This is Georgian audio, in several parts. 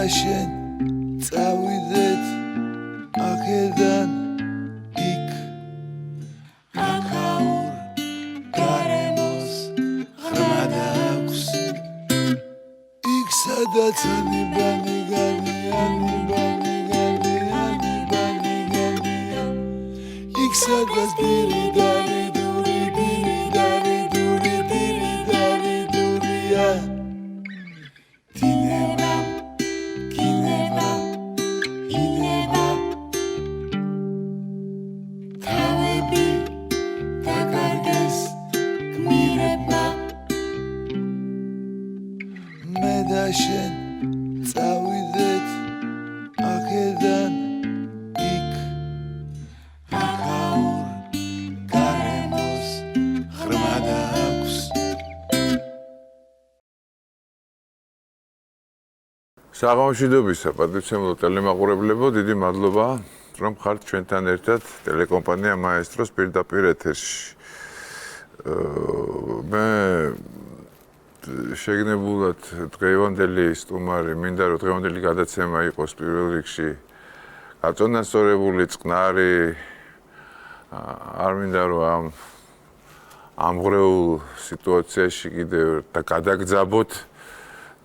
შენ წავიდეთ აქედან იქ აქაურ გარემოს ღრმა დააქვს იქ სადაც ანიბანი იქ სადაც დირი დარი დურია შენ წავიდეთ აქედან იქ აქაურ გარემოს ღრმა დააქვს საღამოშვიდობისა პატივცემულო ტელემაყურებლებო დიდი მადლობა რომ ხართ ჩვენთან ერთად ტელეკომპანია მაესტროს პირდაპირ ეთერში მე შეგნებულად დღევანდელი სტუმარი მინდა რომ დღევანდელი გადაცემა იყოს პირველ რიგში გაწონასწორებული წყნარი არ მინდა რომ ამღრეულ სიტუაციაში კიდევ გადაგძაბოთ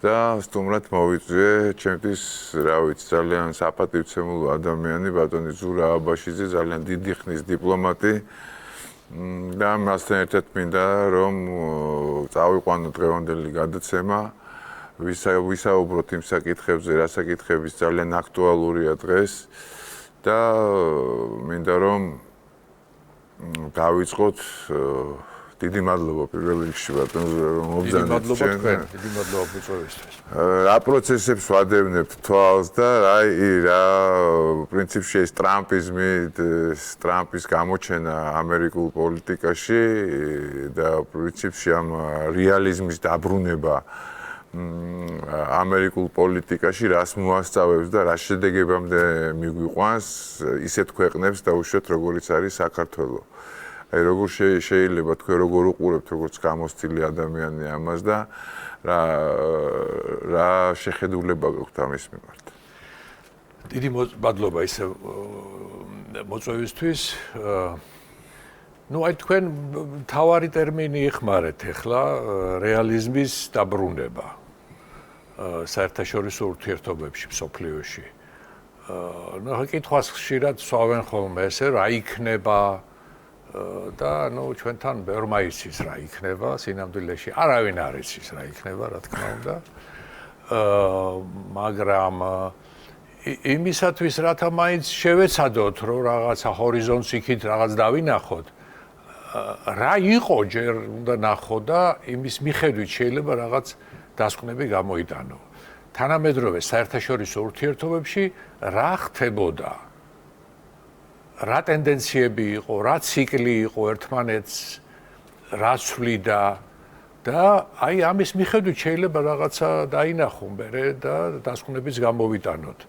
და სტუმრად მოვიწვიე ჩემთვის რა ვიცი ძალიან საპატივცემულო ადამიანი ბატონი ზურა აბაშიძე ძალიან დიდი ხნის დიპლომატი და მასთან ერთად მინდა რომ წავიყვანო დღევანდელი გადაცემა ვისაუბროთ იმ საკითხებზე რა საკითხების ძალიან აქტუალურია დღეს და მინდა რომ დავიწყოთ დიდი მადლობა პირველ რიგში ბატონ რომ მობრძანეთ ჩვენ დიდი მადლობა მოწვევისთვის რა პროცესებს ვადევნებთ თვალს და რა პრინციპში ეს ტრამპის გამოჩენა ამერიკულ პოლიტიკაში და პრინციპში ამ რეალიზმის დაბრუნება ამერიკულ პოლიტიკაში რას მოასწავებს და რა შედეგებამდე მიგვიყვანს ისეთ ქვეყნებს დაუშვათ როგორიც არის საქართველო აი როგორ შეიძლება თქვენ როგორ უყურებთ როგორც გამოცდილი ადამიანი ამას და რა შეხედულება გაქვთ ამის მიმართ დიდი მადლობა ისე მოწვევისთვის ну აი თქვენ თავარი ტერმინი იხმარეთ ახლა რეალიზმის დაბრუნება საერთაშორისო ურთიერთობებში მსოფლიოში ну კითხვას ხშირად სვავენ ხოლმე ესე რა იქნება და ну ჩვენთან ბევრმა იცის რა იქნება სინამდვილეში არავინ არ იცის რა იქნება რა თქმა უნდა მაგრამ იმისათვის რათა მაინც შევეცადოთ რომ რაღაცა ჰორიზონტს იქით რაღაც დავინახოთ რა იყო ჯერ უნდა ნახო და იმის მიხედვით შეიძლება რაღაც დასკვნები გამოიტანო თანამედროვე საერთაშორისო ურთიერთობებში რა ხდებოდა რა ტენდენციები იყო, რა ციკლი იყო ერთმანეთს, რა ცვლიდა და აი ამის მიხედვით შეიძლება რაღაცა დაინახო მერე და დასკვნებიც გამოვიტანოთ.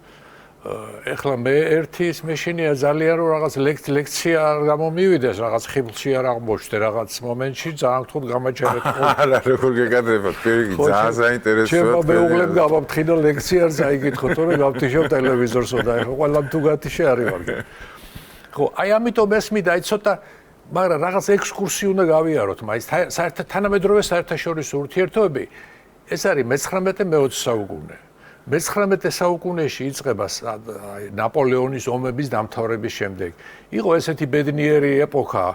ეხლა მე ერთის მეშინია ძალიან რომ რაღაც ლექცია არ გამომივიდეს, რაღაც ხიბლში არ აღმოჩნდე რაღაც მომენტში ძალიან თქო გამაჩერეთ. არა, როგორ გეკადრებათ, პირიქით, ძალიან საინტერესოა. ჩემო მეუღლემ გამაფრთხილო ლექციას აიგითხო, თორე გავთიშობ ტელევიზორსო და ეხლა ყველამ თუ გათიშე არის ვარ. ხო, აი ამიტომ ესმიდა, აი ცოტა, მაგრამ რაღაც ექსკურსი უნდა გავიაროთ, მაინც თანამედროვე საერთაშორისო ურთიერთობები ეს არის მე-19 საუკუნე. მე-19 საუკუნეში იწყება ნაპოლეონის ომების დამთავრების შემდეგ. იყო ესეთი ბედნიერი ეპოქა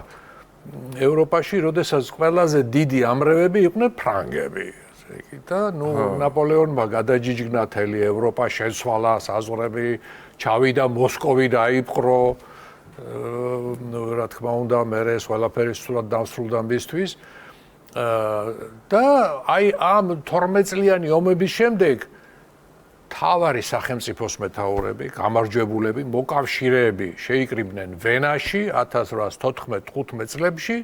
ევროპაში, როდესაც ყველაზე დიდი ამრევები იყვნენ ფრანგები. და ნაპოლეონმა გადაჯიჯგნა მთელი ევროპა, შეცვალა საზღვრები, ჩავიდა მოსკოვი დაიპყრო. რა თქმა უნდა, მე ეს ყველაფერი სულად დავსრულდა მისთვის. და აი ამ 12 წლიანი ომების შემდეგ თავარი სახელმწიფოს მეთაურები, გამარჯვებულები, მოკავშირეები შეიკრიბნენ ვენაში 1814-15 წლებში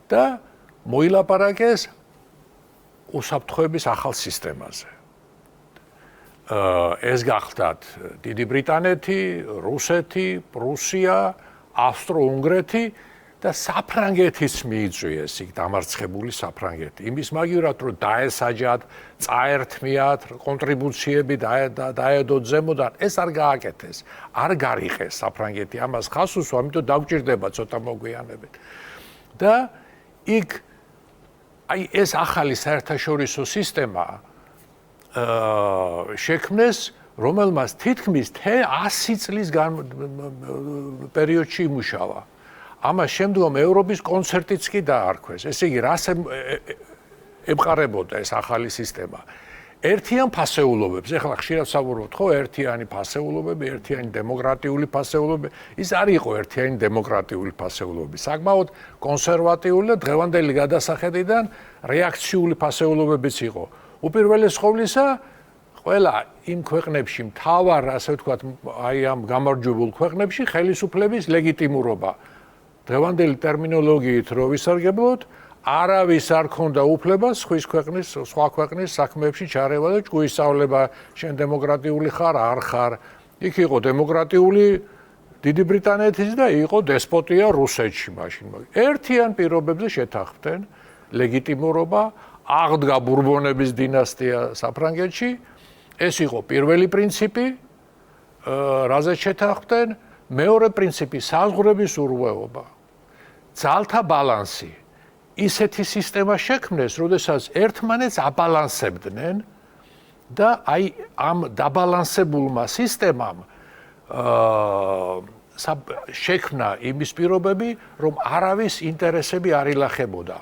და მოილაპარაკეს უსაფრთხოების ახალ სისტემაზე. ეს გახლდათ დიდი ბრიტანეთი, რუსეთი, პრუსია, ავსტრო-უნგრეთი და საფრანგეთის მიიწვიეს იქ დამარცხებული საფრანგეთი. იმის მაგივრად რომ დაესაჯათ, წაერთმიათ, კონტრიბუციები დაედოთ ზემოდან, ეს არ გააკეთეს. არ გარიყეს საფრანგეთი ამას ხას უსვა, ამიტომ დაგვჭირდება ცოტა მოგვიანებით. და იქ აი ეს ახალი საერთაშორისო სისტემა შექმნეს, რომელმაც თითქმის 100 წლის პერიოდში იმუშავა. ამას შემდგომ ევროპის კონცერტიც კი დაარქვეს. ესე იგი, რას ემყარებოდა ეს ახალი სისტემა? ერთიან ფასეულობებს, ეხლა ხშირად საუბრობთ, ხო, ერთიანი ფასეულობები, ერთიანი დემოკრატიული ფასეულობები, ის არ იყო ერთიანი დემოკრატიული ფასეულობები. საკმაოდ კონსერვატიული და დღევანდელი გადასახედიდან რეაქციული ფასეულობებიც იყო. უპირველეს ყოვლისა, ყველა იმ ქვეყნებში მთავარ, ასე ვთქვათ, აი ამ გამარჯვებულ ქვეყნებში ხელისუფლების ლეგიტიმურობა. დღევანდელი ტერმინოლოგიით რო ვისარგებლოთ, არავის არ ქონდა უფლება სხვა ქვეყნის საქმეებში ჩარევა და ჭკუისწავლება, შენ დემოკრატიული ხარ, არ ხარ. იქ იყო დემოკრატიული დიდი ბრიტანეთის და იყო დესპოტია რუსეთში მაშინ. ერთიან პირობებზე შეთანხმდნენ ლეგიტიმურობა, აღდგა ბურბონების დინასტია საფრანგეთში. ეს იყო პირველი პრინციპი, რაზეც შეთანხმდნენ. მეორე პრინციპი საზღვრების ურღვეობა. ძალთა ბალანსი. ისეთი სისტემა შექმნეს, როდესაც ერთმანეთს აბალანსებდნენ და აი ამ დაბალანსებულმა სისტემამ შექმნა იმის პირობები, რომ არავის ინტერესები არ ილახებოდა.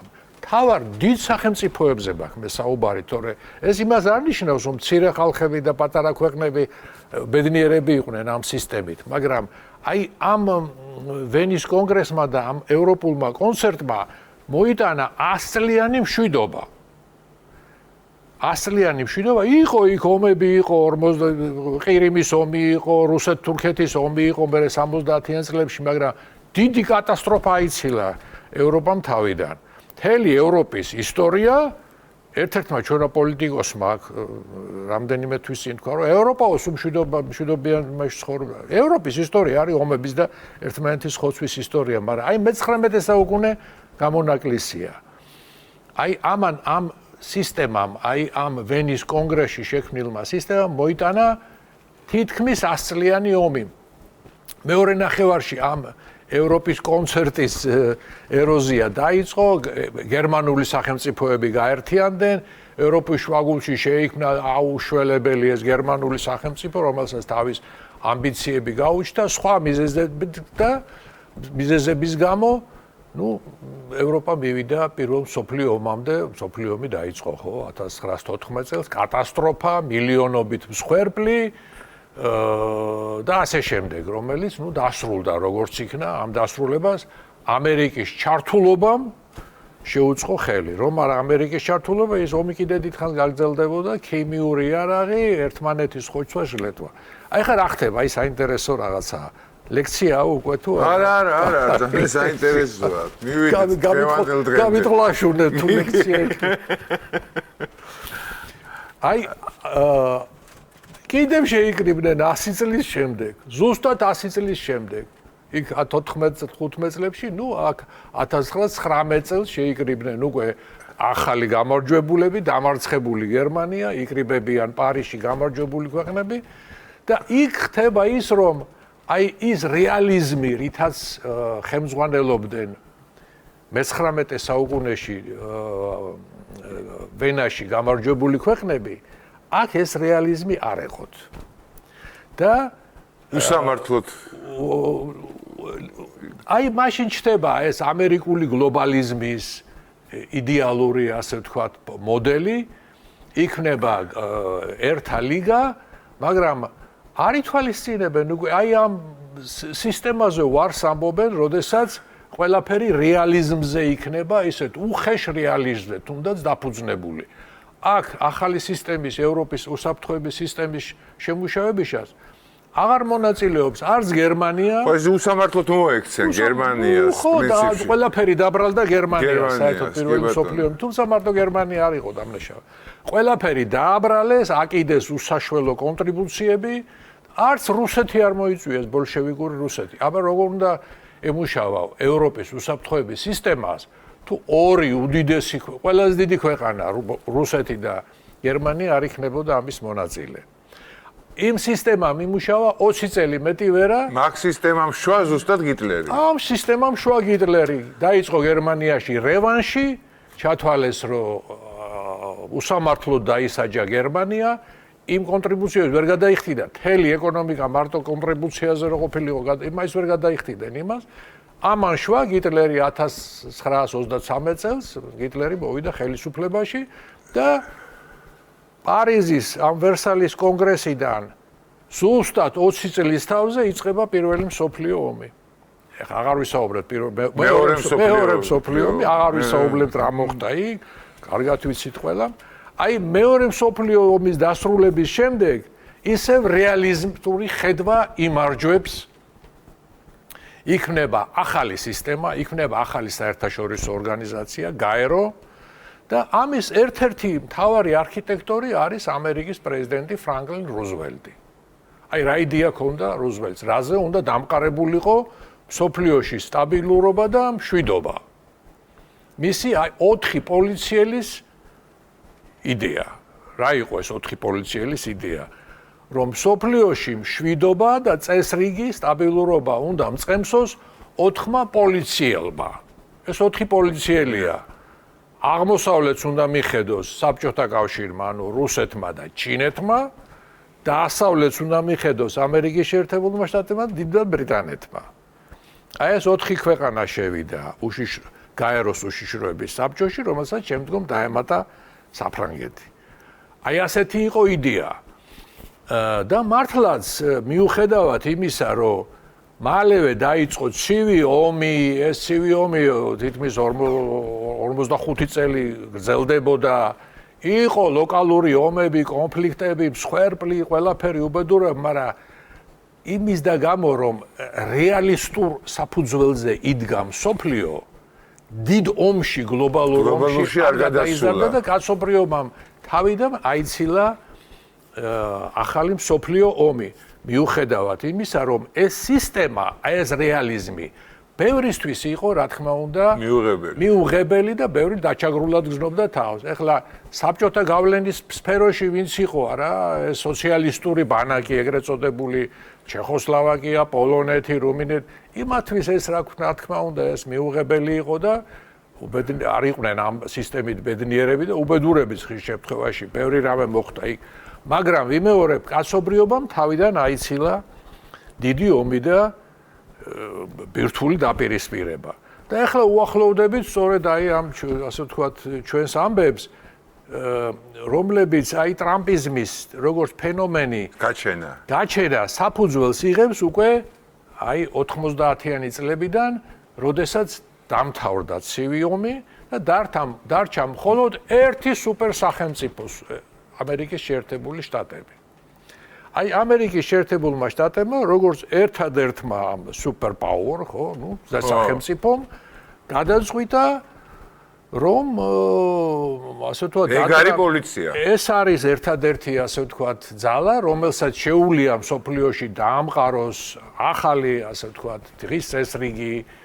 თავარ დიდ სახელმწიფოებზე მაქვს მე საუბარი, თორე ეს იმას არ ნიშნავს, რომ მცირე ხალხები და პატარა ქვეყნები ბედნიერები იყვნენ ამ სისტემით, მაგრამ აი ამ ვენის კონგრესმა და ამ ევროპულმა კონცერტმა მოიტანა 100 წლიანი მშვიდობა. 100 წლიანი მშვიდობა იყო, იქ ომები იყო, ყირიმის ომი იყო, რუსეთ-თურქეთის ომი იყო მერე 70-იან წლებში, მაგრამ დიდი კატასტროფა აიცილა ევროპამ თავიდან. მთელი ევროპის ისტორია ერთ-ერთმა ჩვენა პოლიტიკოსმა რამდენიმე თვის წინ თქვა, რომ ევროპაოს მშვიდობიანობაში ცხოვრება. ევროპის ისტორია არის ომების და ერთმანეთის ხოცვის ისტორია, მაგრამ აი მე-19 საუკუნე გამონაკლისია. აი ამ სისტემამ, აი ამ ვენის კონგრესში შექმნილმა სისტემამ მოიტანა თითქმის 100 წლიანი ომი. მეორე ნახევარში ამ ევროპის კონცერტის ეროზია დაიწყო, გერმანული სახელმწიფოები გაერთიანდნენ, ევროპის შუაგულში შეიქმნა აუშველებელი ეს გერმანული სახელმწიფო, რომელსაც თავის ამბიციები გაუჩნდა, სხვა მიზეზების გამო, ევროპა მივიდა პირველ მსოფლიო ომამდე, მსოფლიო ომი დაიწყო, ხო, 1914 წელს, კატასტროფა, მილიონობით მსხვერპლი და ასე შემდეგ, რომელიც დასრულდა როგორც იქნა, ამ დასრულებას ამერიკის ჩართულობამ შეუწყო ხელი. რომ არა ამერიკის ჩართულობა, ეს ომი კიდე დიდხანს გაგრძელდებოდა, ქიმიური იარაღი, ერთმანეთის ხოცვა, ჟლეტვა. აი ხა რა ხდება, აი საინტერესო რაღაცაა. ლექციაა უკვე თუ არა, ძალიან საინტერესოა. მივიდეთ დღევანდელ დღემდე. გამიტყლაშუნე თუ ლექცია. აი კიდევ შეიკრიბნენ 100 წლის შემდეგ, ზუსტად 100 წლის შემდეგ. იქ 14-15 წლებში, აქ 1919 წელს შეიკრიბნენ უკვე ახალი გამარჯვებულები, დამარცხებული გერმანია, იკრიბებიან პარიზში გამარჯვებული ქვეყნები და იქ ხდება ის, რომ აი ის რეალიზმი, რითაც ხელმძღვანელობდნენ მე-19 საუკუნეში ვენაში გამარჯვებული ქვეყნები, აქ ეს რეალიზმი არ ეყოთ. და უსამართლოდ აი მაშინ ჩნდება ეს ამერიკული გლობალიზმის იდეალური, ასე ვთქვათ, მოდელი, იქნება ერთა ლიგა, მაგრამ არ ითვალისწინებენ უკვე აი ამ სისტემაზე ვარს ამბობენ, როდესაც ყველაფერი რეალიზმზე იქნება, ისეთ უხეშ რეალიზმზე, თუნდაც დაფუძნებული. აქ ახალი სისტემის, ევროპის უსაფრთხოების სისტემის შემუშავებისას აღარ მონაწილეობს არც გერმანია. ხო, ეს უსამართლოდ მოექცენ გერმანიას. ხო, და ყველაფერი დაბრალდა გერმანიას, საერთოდ პირველი მსოფლიო ომი, თუმცა მარტო გერმანია არ იყო დამნაშავე. ყველაფერი დააბრალეს, აკიდეს უსაშველო კონტრიბუციები, არც რუსეთი არ მოიწვიეს, ბოლშევიკური რუსეთი. აბა როგორ უნდა ემუშავა ევროპის უსაფრთხოების სისტემას, თუ ორი უდიდესი, ყველაზე დიდი ქვეყანა, რუსეთი და გერმანია არ იქნებოდა ამის მონაწილე. იმ სისტემამ იმუშავა 20 წელი მეტი ვერა. მაგ სისტემამ შვა ზუსტად გიტლერი. ამ სისტემამ შვა გიტლერი დაიწყო გერმანიაში რევანში, ჩათვალეს, რომ უსამართლოდ დაისაჯა გერმანია, იმ კონტრიბუციებს ვერ გადაიხდიდა. მთელი ეკონომიკა მარტო კონტრიბუციაზე რო ყოფილიყო, იმას ვერ გადაიხდიდნენ იმას. ამან შვა გიტლერი 1923 წელს გიტლერი მოვიდა ხელისუფლებაში და პარიზის ამ ვერსალის კონგრესიდან ზუსტად 20 წლის თავზე იწყება პირველი მსოფლიო ომი. ეხლა აღარ ვისაუბრებ მეორე მსოფლიო ომი, აღარ ვისაუბრებ რა მოხდა იქ, კარგად ვიცით ყველა. აი მეორე მსოფლიო ომის დასრულების შემდეგ ისევ რეალისტური ხედვა იმარჯვებს. იქნება ახალი სისტემა, იქნება ახალი საერთაშორისო ორგანიზაცია, გაერო და ამის ერთ-ერთი მთავარი არქიტექტორი არის ამერიკის პრეზიდენტი ფრანკლინ რუზველტი. აი რა იდეა ქონდა რუზველტს, რაზე უნდა დამყარებულიყო მსოფლიოში სტაბილურობა და მშვიდობა. მისი აი 4 პოლიციელის იდეა. რა იყო ეს 4 პოლიციელის იდეა? რომ მსოფლიოში მშვიდობა და წესრიგი, სტაბილურობა უნდა მწყემსოს 4 პოლიციელმა. ეს 4 პოლიციელია. აღმოსავლეთს უნდა მიხედოს საბჭოთა კავშირმა, ანუ რუსეთმა და ჩინეთმა, და დასავლეთს უნდა მიხედოს ამერიკის შეერთებულმა შტატებმა და დიდ ბრიტანეთმა. აი ეს 4 ქვეყანა შევიდა გაეროს უშიშროების საბჭოში, რომელსაც შემდგომ დაემატა საფრანგეთი. აი ასეთი იყო იდეა. და მართლაც მიუხედავად იმისა, რომ მალევე დაიწყო ცივი ომი, ეს ცივი ომი თითქმის 45 წელი გრძელდებოდა, იყო ლოკალური ომები, კონფლიქტები, მსხვერპლი, ყველაფერი უბედურება, მაგრამ იმის და გამო, რომ რეალისტურ საფუძველზე იდგა მსოფლიო, დიდ ომში, გლობალურ ომში არ გადაიზარდა და კაცობრიობამ თავიდან აიცილა ახალი მსოფლიო ომი. მიუხედავად იმისა, რომ ეს სისტემა, ეს რეალიზმი ბევრისთვის იყო, რა თქმა უნდა, მიუღებელი და ბევრი დაჩაგრულად გრძნობდა თავს. ეხლა საბჭოთა გავლენის სფეროში ვინც იყო, არა, ეს სოციალისტური ბანაკი, ეგრეთ წოდებული ჩეხოსლოვაკია, პოლონეთი, რუმინეთი, იმათთვის ეს რა თქმა უნდა, ეს მიუღებელი იყო და არ იყვნენ ამ სისტემით ბედნიერები და უბედურების ხის შემთხვევაში ბევრი რამე მოხდა იქ. მაგრამ ვიმეორებ, კაცობრიობამ თავიდან აიცილა დიდი ომი და ბირთვული დაპირისპირება. და ეხლა უახლოვდებით სწორედ აი ამ ასე ვთქვათ ჩვენს ამბებს, რომლებიც აი ტრამპიზმის როგორც ფენომენი გაჩენა საფუძველს იღებს უკვე აი 90-იანი წლებიდან, როდესაც დამთავრდა ცივი ომი და დარჩა მხოლოდ ერთი სუპერ სახელმწიფო ამერიკის შეერთებული შტატები. აი ამერიკის შეერთებულმა შტატებმა როგორც ერთადერთმა სუპერ პაუერ, ხო, სახელმწიფომ გადაწყვიტა რომ ასე ვთქვათ ეგარი პოლიცია. ეს არის ერთადერთი ასე ვთქვათ ძალა, რომელსაც შეუძლია მსოფლიოში დაამყაროს ახალი ასე ვთქვათ დღის წესრიგი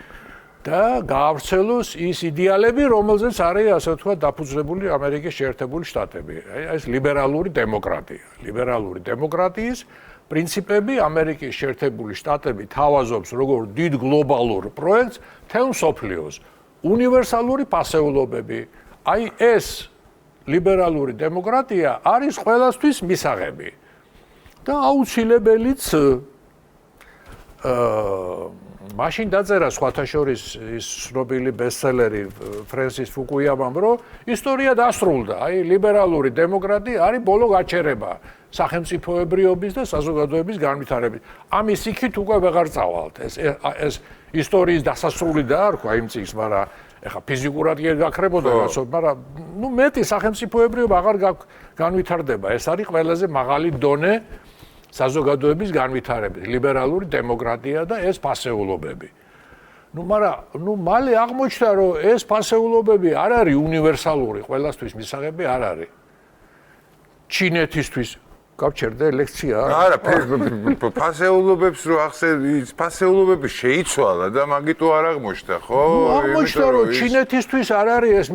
და გაავრცელოს ის იდეალები, რომელზეც არის ასე ვთქვათ დაფუძნებული ამერიკის შეერთებული შტატები. აი ეს ლიბერალური დემოკრატია. ლიბერალური დემოკრატიის პრინციპები ამერიკის შეერთებული შტატები თავაზობს როგორც დიდ გლობალურ პროექტს მთელ მსოფლიოს. უნივერსალური პასეულობები. აი ეს ლიბერალური დემოკრატია არის ყველასთვის მისაღები. და აუცილებელიც მაშინ დაწერა სხვათა შორის ის ცნობილი ბესტსელერი ფრენსის ფუკუიამამ, რომ ისტორია დასრულდა. აი ლიბერალური დემოკრატია არის ბოლო გაჩერება სახელმწიფოებრიობის და საზოგადოების განვითარების. ამის იქით უკვე ვეღარ წავალთ. ეს ისტორიის დასასრული დაარქვა იმ წიგნს, მაგრამ ეხა ფიზიკურად კი გაქრებოდა რაცო, მაგრამ ნუ მეტი სახელმწიფოებრიობა აღარ განვითარდება. ეს არის ყველაზე მაღალი დონე საზოგადოების განვითარების, ლიბერალური დემოკრატია და ეს ფასეულობები. ნუ მალე აღმოჩნდა, რომ ეს ფასეულობები არ არის უნივერსალური, ყველასთვის მისაღები არ არის. ჩინეთისთვის გავჩერდე ლექცია. არა, ფასეულობებს რო ფასეულობები შეიცვალა და მაგიტო არ აღმოჩნდა, ხო? აღმოჩნდა რომ ჩინეთისთვის არ არის ეს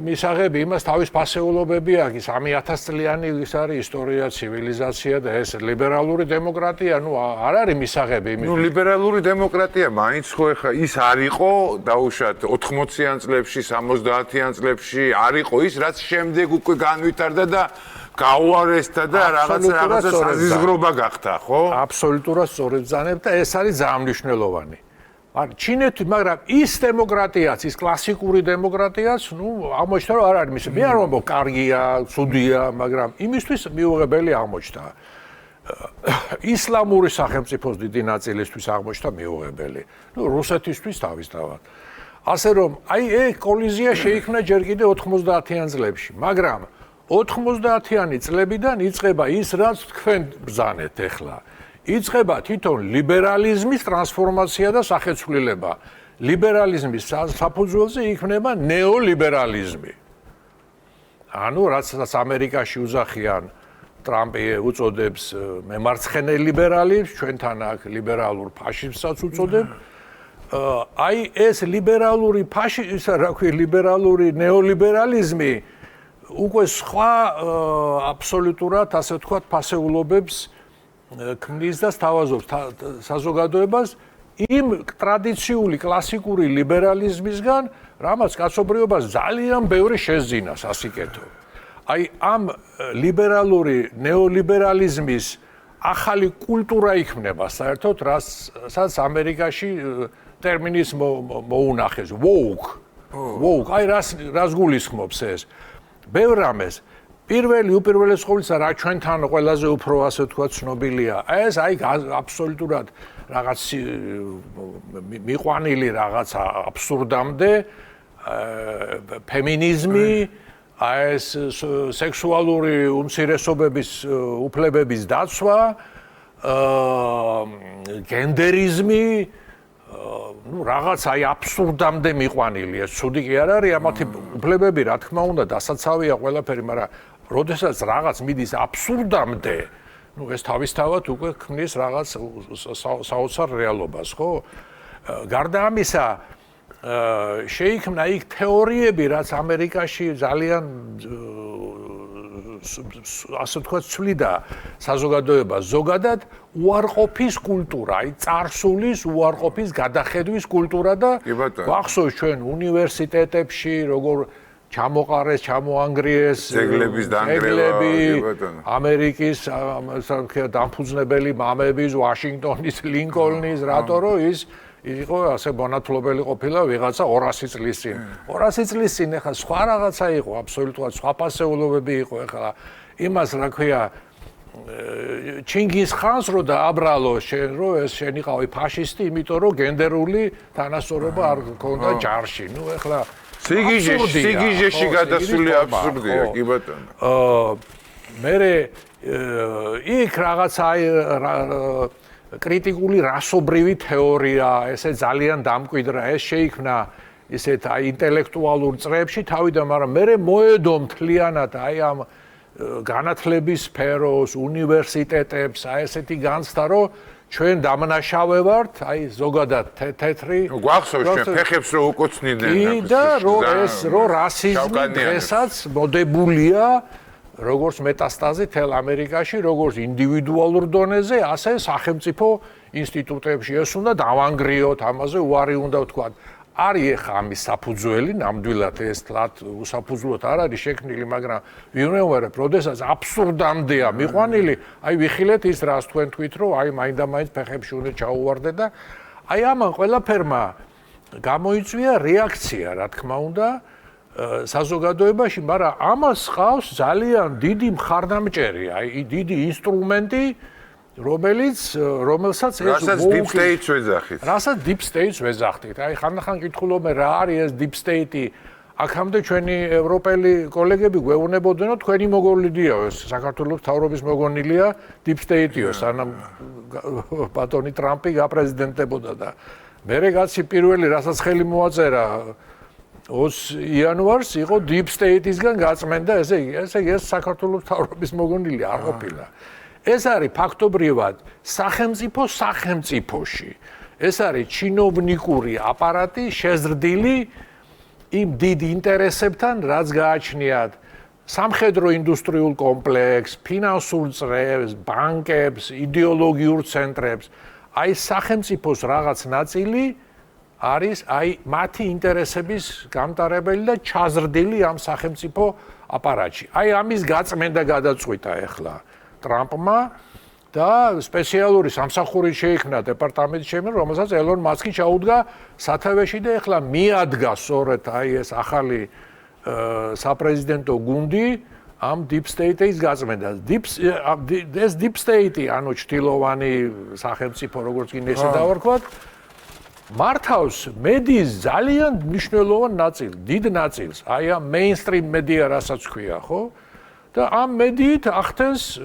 მისაღები, იმას თავის ფასეულობები აქვს, 3000 წლიანი ის არის ისტორია, ცივილიზაცია და ეს ლიბერალური დემოკრატია, არ არის მისაღები იმის. ლიბერალური დემოკრატია მაინც ხო ეხა ის არ იყო დაუშვათ 80-იან წლებში, 70-იან წლებში არ იყო ის, რაც შემდეგ უკვე განვითარდა და გაუარესდა და რაღაცა საზიზღრობა გახდა, ხო? აბსოლუტურად სწორად ბრძანებ და ეს არის ძალიან მნიშვნელოვანი. ჩინეთი, მაგრამ ის დემოკრატიაც, ის კლასიკური დემოკრატიაც, აღმოჩნდა რომ არ არის მის. მე არ ვამბობ კარგია, ცუდია, მაგრამ იმისთვის მიუღებელი აღმოჩნდა. ისლამური სახელმწიფოს დიდი ნაწილისთვის აღმოჩნდა მიუღებელი. რუსეთისთვის თავისთავად. ასე რომ, კოლიზია შეიქმნა ჯერ კიდევ 90-იან წლებში, მაგრამ 90-იანი წლებიდან იწყება ის, რაც თქვენ ბრძანეთ ახლა. იწყება თვითონ ლიბერალიზმის ტრანსფორმაცია და სახეცვლილება. ლიბერალიზმის საფუძველზე იქმნება ნეოლიბერალიზმი. ანუ რასაც ამერიკაში უძახიან ტრამპი უწოდებს მემარცხენე ლიბერალებს, ჩვენთან აქ ლიბერალურ ფაშისტსაც უწოდებ. ეს ლიბერალური ლიბერალური ნეოლიბერალიზმი უკვე სხვა აბსოლუტურად, ასე ვთქვათ, ფასეულობებს ქმნის და სთავაზობს საზოგადოებას იმ ტრადიციული კლასიკური ლიბერალიზმისგან, რამაც კაცობრიობას ძალიან ბევრი შეზძინა სასიკეთო. ამ ლიბერალური ნეოლიბერალიზმის ახალი კულტურა იქმნება საერთოდ, რასაც ამერიკაში ტერმინის მოუნახეს woke. რას გულისხმობს ეს? ბევრ რამეს. უპირველეს ყოვლისა, რა ჩვენთან ყველაზე უფრო ასე ვთქვათ ცნობილია, ეს აბსოლუტურად რაღაც მიყვანილი რაღაც აბსურდამდე ფემინიზმი, ეს სექსუალური უმცირესობების უფლებების დაცვა, გენდერიზმი, რაღაც აბსურდამდე მიყვანილი, ეს ცუდი კი არ არის, ამათი უფლებები, რა თქმა უნდა, დასაცავია ყველაფერი, მაგრამ როდესაც რაღაც მიდის აბსურდამდე, ეს თავისთავად უკვე ქმნის რაღაც საოცარ რეალობას, ხო? გარდა ამისა, შეიქმნა იქ თეორიები, რაც ამერიკაში ძალიან ასე ვთქვათ, ცვლიდა საზოგადოებას ზოგადად უარყოფის კულტურა, წარსულის უარყოფის გადახედვის კულტურა და გვახსოვს ჩვენ უნივერსიტეტებში როგორ ჩამოყარეს, ჩამოანგრიეს ძეგლების დანგრევა, ამერიკის დამფუძნებელი მამების, ვაშინგტონის, ლინკოლნის, რატო რომ ის იყო ასე მონათლობელი ყოფილა ვიღაცა 200 წლის წინ. 200 წლის წინ ახლა სხვა რაღაცა იყო, აბსოლუტურად სხვა ფასეულობები იყო ახლა. იმას რა ქვია ჩინგის ხანს რო დააბრალო შენ რო ეს შენ იყავი ფაშისტი, იმიტომ რომ გენდერული თანასწორობა არ გქონდა ჯარში. ახლა სიგიჟეში გადასული აბსურდია, კი ბატონო. მერე იქ რაღაცა კრიტიკული რასობრივი თეორია, ესე ძალიან დამკვიდრა, ეს შეიქმნა ისეთ ინტელექტუალურ წრეებში თავიდან, მაგრამ მერე მოედო მთლიანად ამ განათლების სფეროს, უნივერსიტეტებს, ესეთი განცდა, რომ ჩვენ დამნაშავე ვართ, ზოგადად თეთრი. გვახსოვს ჩვენ ფეხებს რო უკოცნიდნენ. და რომ რასიზმი დღესაც მოდებულია როგორც მეტასტაზი თელ ამერიკაში, როგორც ინდივიდუალურ დონეზე, ასე სახელმწიფო ინსტიტუტებში ეს უნდა დავანგრიოთ, ამაზე უარი უნდა ვთქვათ. არის ახლა ამის საფუძველი, ნამდვილად ეს თლათ უსაფუძვლოდ არ არის შექმნილი, მაგრამ ვიმეორებ, როდესაც აბსურდამდეა მიყვანილი, ვიხილეთ ის რას თქვენ თქვით, რომ მაინდა-მაინც ფეხებში უნდა ჩაუვარდე და ამან ყველაფერმა გამოიწვია რეაქცია, რა თქმა უნდა, საზოგადოებაში, მაგრამ ამას ხავს ძალიან დიდი მხარდამჭერი, დიდი ინსტრუმენტი, რომელსაც რასაც deep state-ს ვეძახით. რასაც deep state-ს ვეძახით. ხანდახან კითხულობ მე რა არის ეს deep state-ი? აქამდე ჩვენი ევროპელი კოლეგები გვეუბნებოდნენ, რომ თქვენი მოგონილია ეს საქართველოს თავრობის მოგონილია deep state-იო, სანამ ბატონი ტრამპი გაპრეზიდენტებოდა და მერე კაცი პირველი, რასაც ხელი მოაწერა 20 იანვარს იყო Deep State-ისგან გაწმენდა, ესე იგი, ეს საქართველოს მთავრობის მოგონილი არ ყოფილა. ეს არის ფაქტობრივად სახელმწიფოში. ეს არის ჩინოვნიკური აპარატი შეზრდილი იმ დიდ ინტერესებთან, რაც გააჩნიათ სამხედრო ინდუსტრიულ კომპლექსს, ფინანსურ წრეებს, ბანკებს, იდეოლოგიურ ცენტრებს. აი სახელმწიფოს რაღაც ნაწილი არის აი მათი ინტერესების გამტარებელი და ჩაზრდილი ამ სახელმწიფო აპარატში. აი ამის გაწმენდა გადაწყვიტა ახლა ტრამპმა და სპეციალური სამსახური შეიქმნა დეპარტამენტის შემდგომ, რომელსაც ელონ მასკი ჩაუდგა სათავეში და ახლა მიადგა სწორედ აი ეს ახალი საპრეზიდენტო გუნდი ამ Deep State-ის გაწმენდას. ეს Deep State-ი, ანუ ჩtildeოვანი სახელმწიფო, როგორც კი ესე დავარქვათ, მართავს მედიის ძალიან მნიშვნელოვან ნაწილს, დიდ ნაწილს, აი ამ mainstream media რასაც ქვია, ხო? და ამ მედიით ახდენს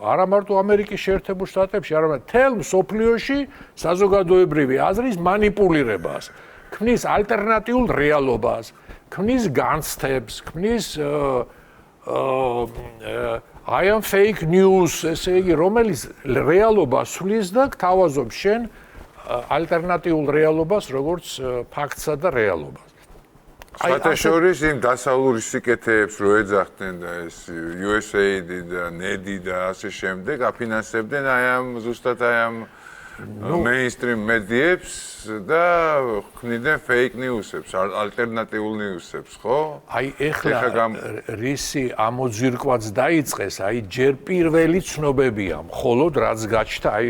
არა მარტო ამერიკის შეერთებულ შტატებში, არამედ მთელ მსოფლიოში საზოგადოებრივი აზრის манипуლირებას, ქმნის ალტერნატიულ რეალობას, ქმნის განცდებს, ქმნის I am fake news, ესე იგი, რომელიც რეალობას სulis და გთავაზობს შენ ალტერნატიულ რეალობას, როგორც ფაქტსა და რეალობას. საერთაშორის იმ დასავლური სიკეთეებს რო ეძახდნენ და ეს USAID და NED და ასე შემდეგ აფინანსებდნენ აი ამ ზუსტად აი ამ mainstream მედიებს და ქმნიდნენ fake news-ებს, ალტერნატიულ news-ებს, ხო? აი ეხლა რისი ამოძირკვაც დაიწყეს, აი ჯერ პირველი ცნობებია, მხოლოდ რაც გაჩნდა, აი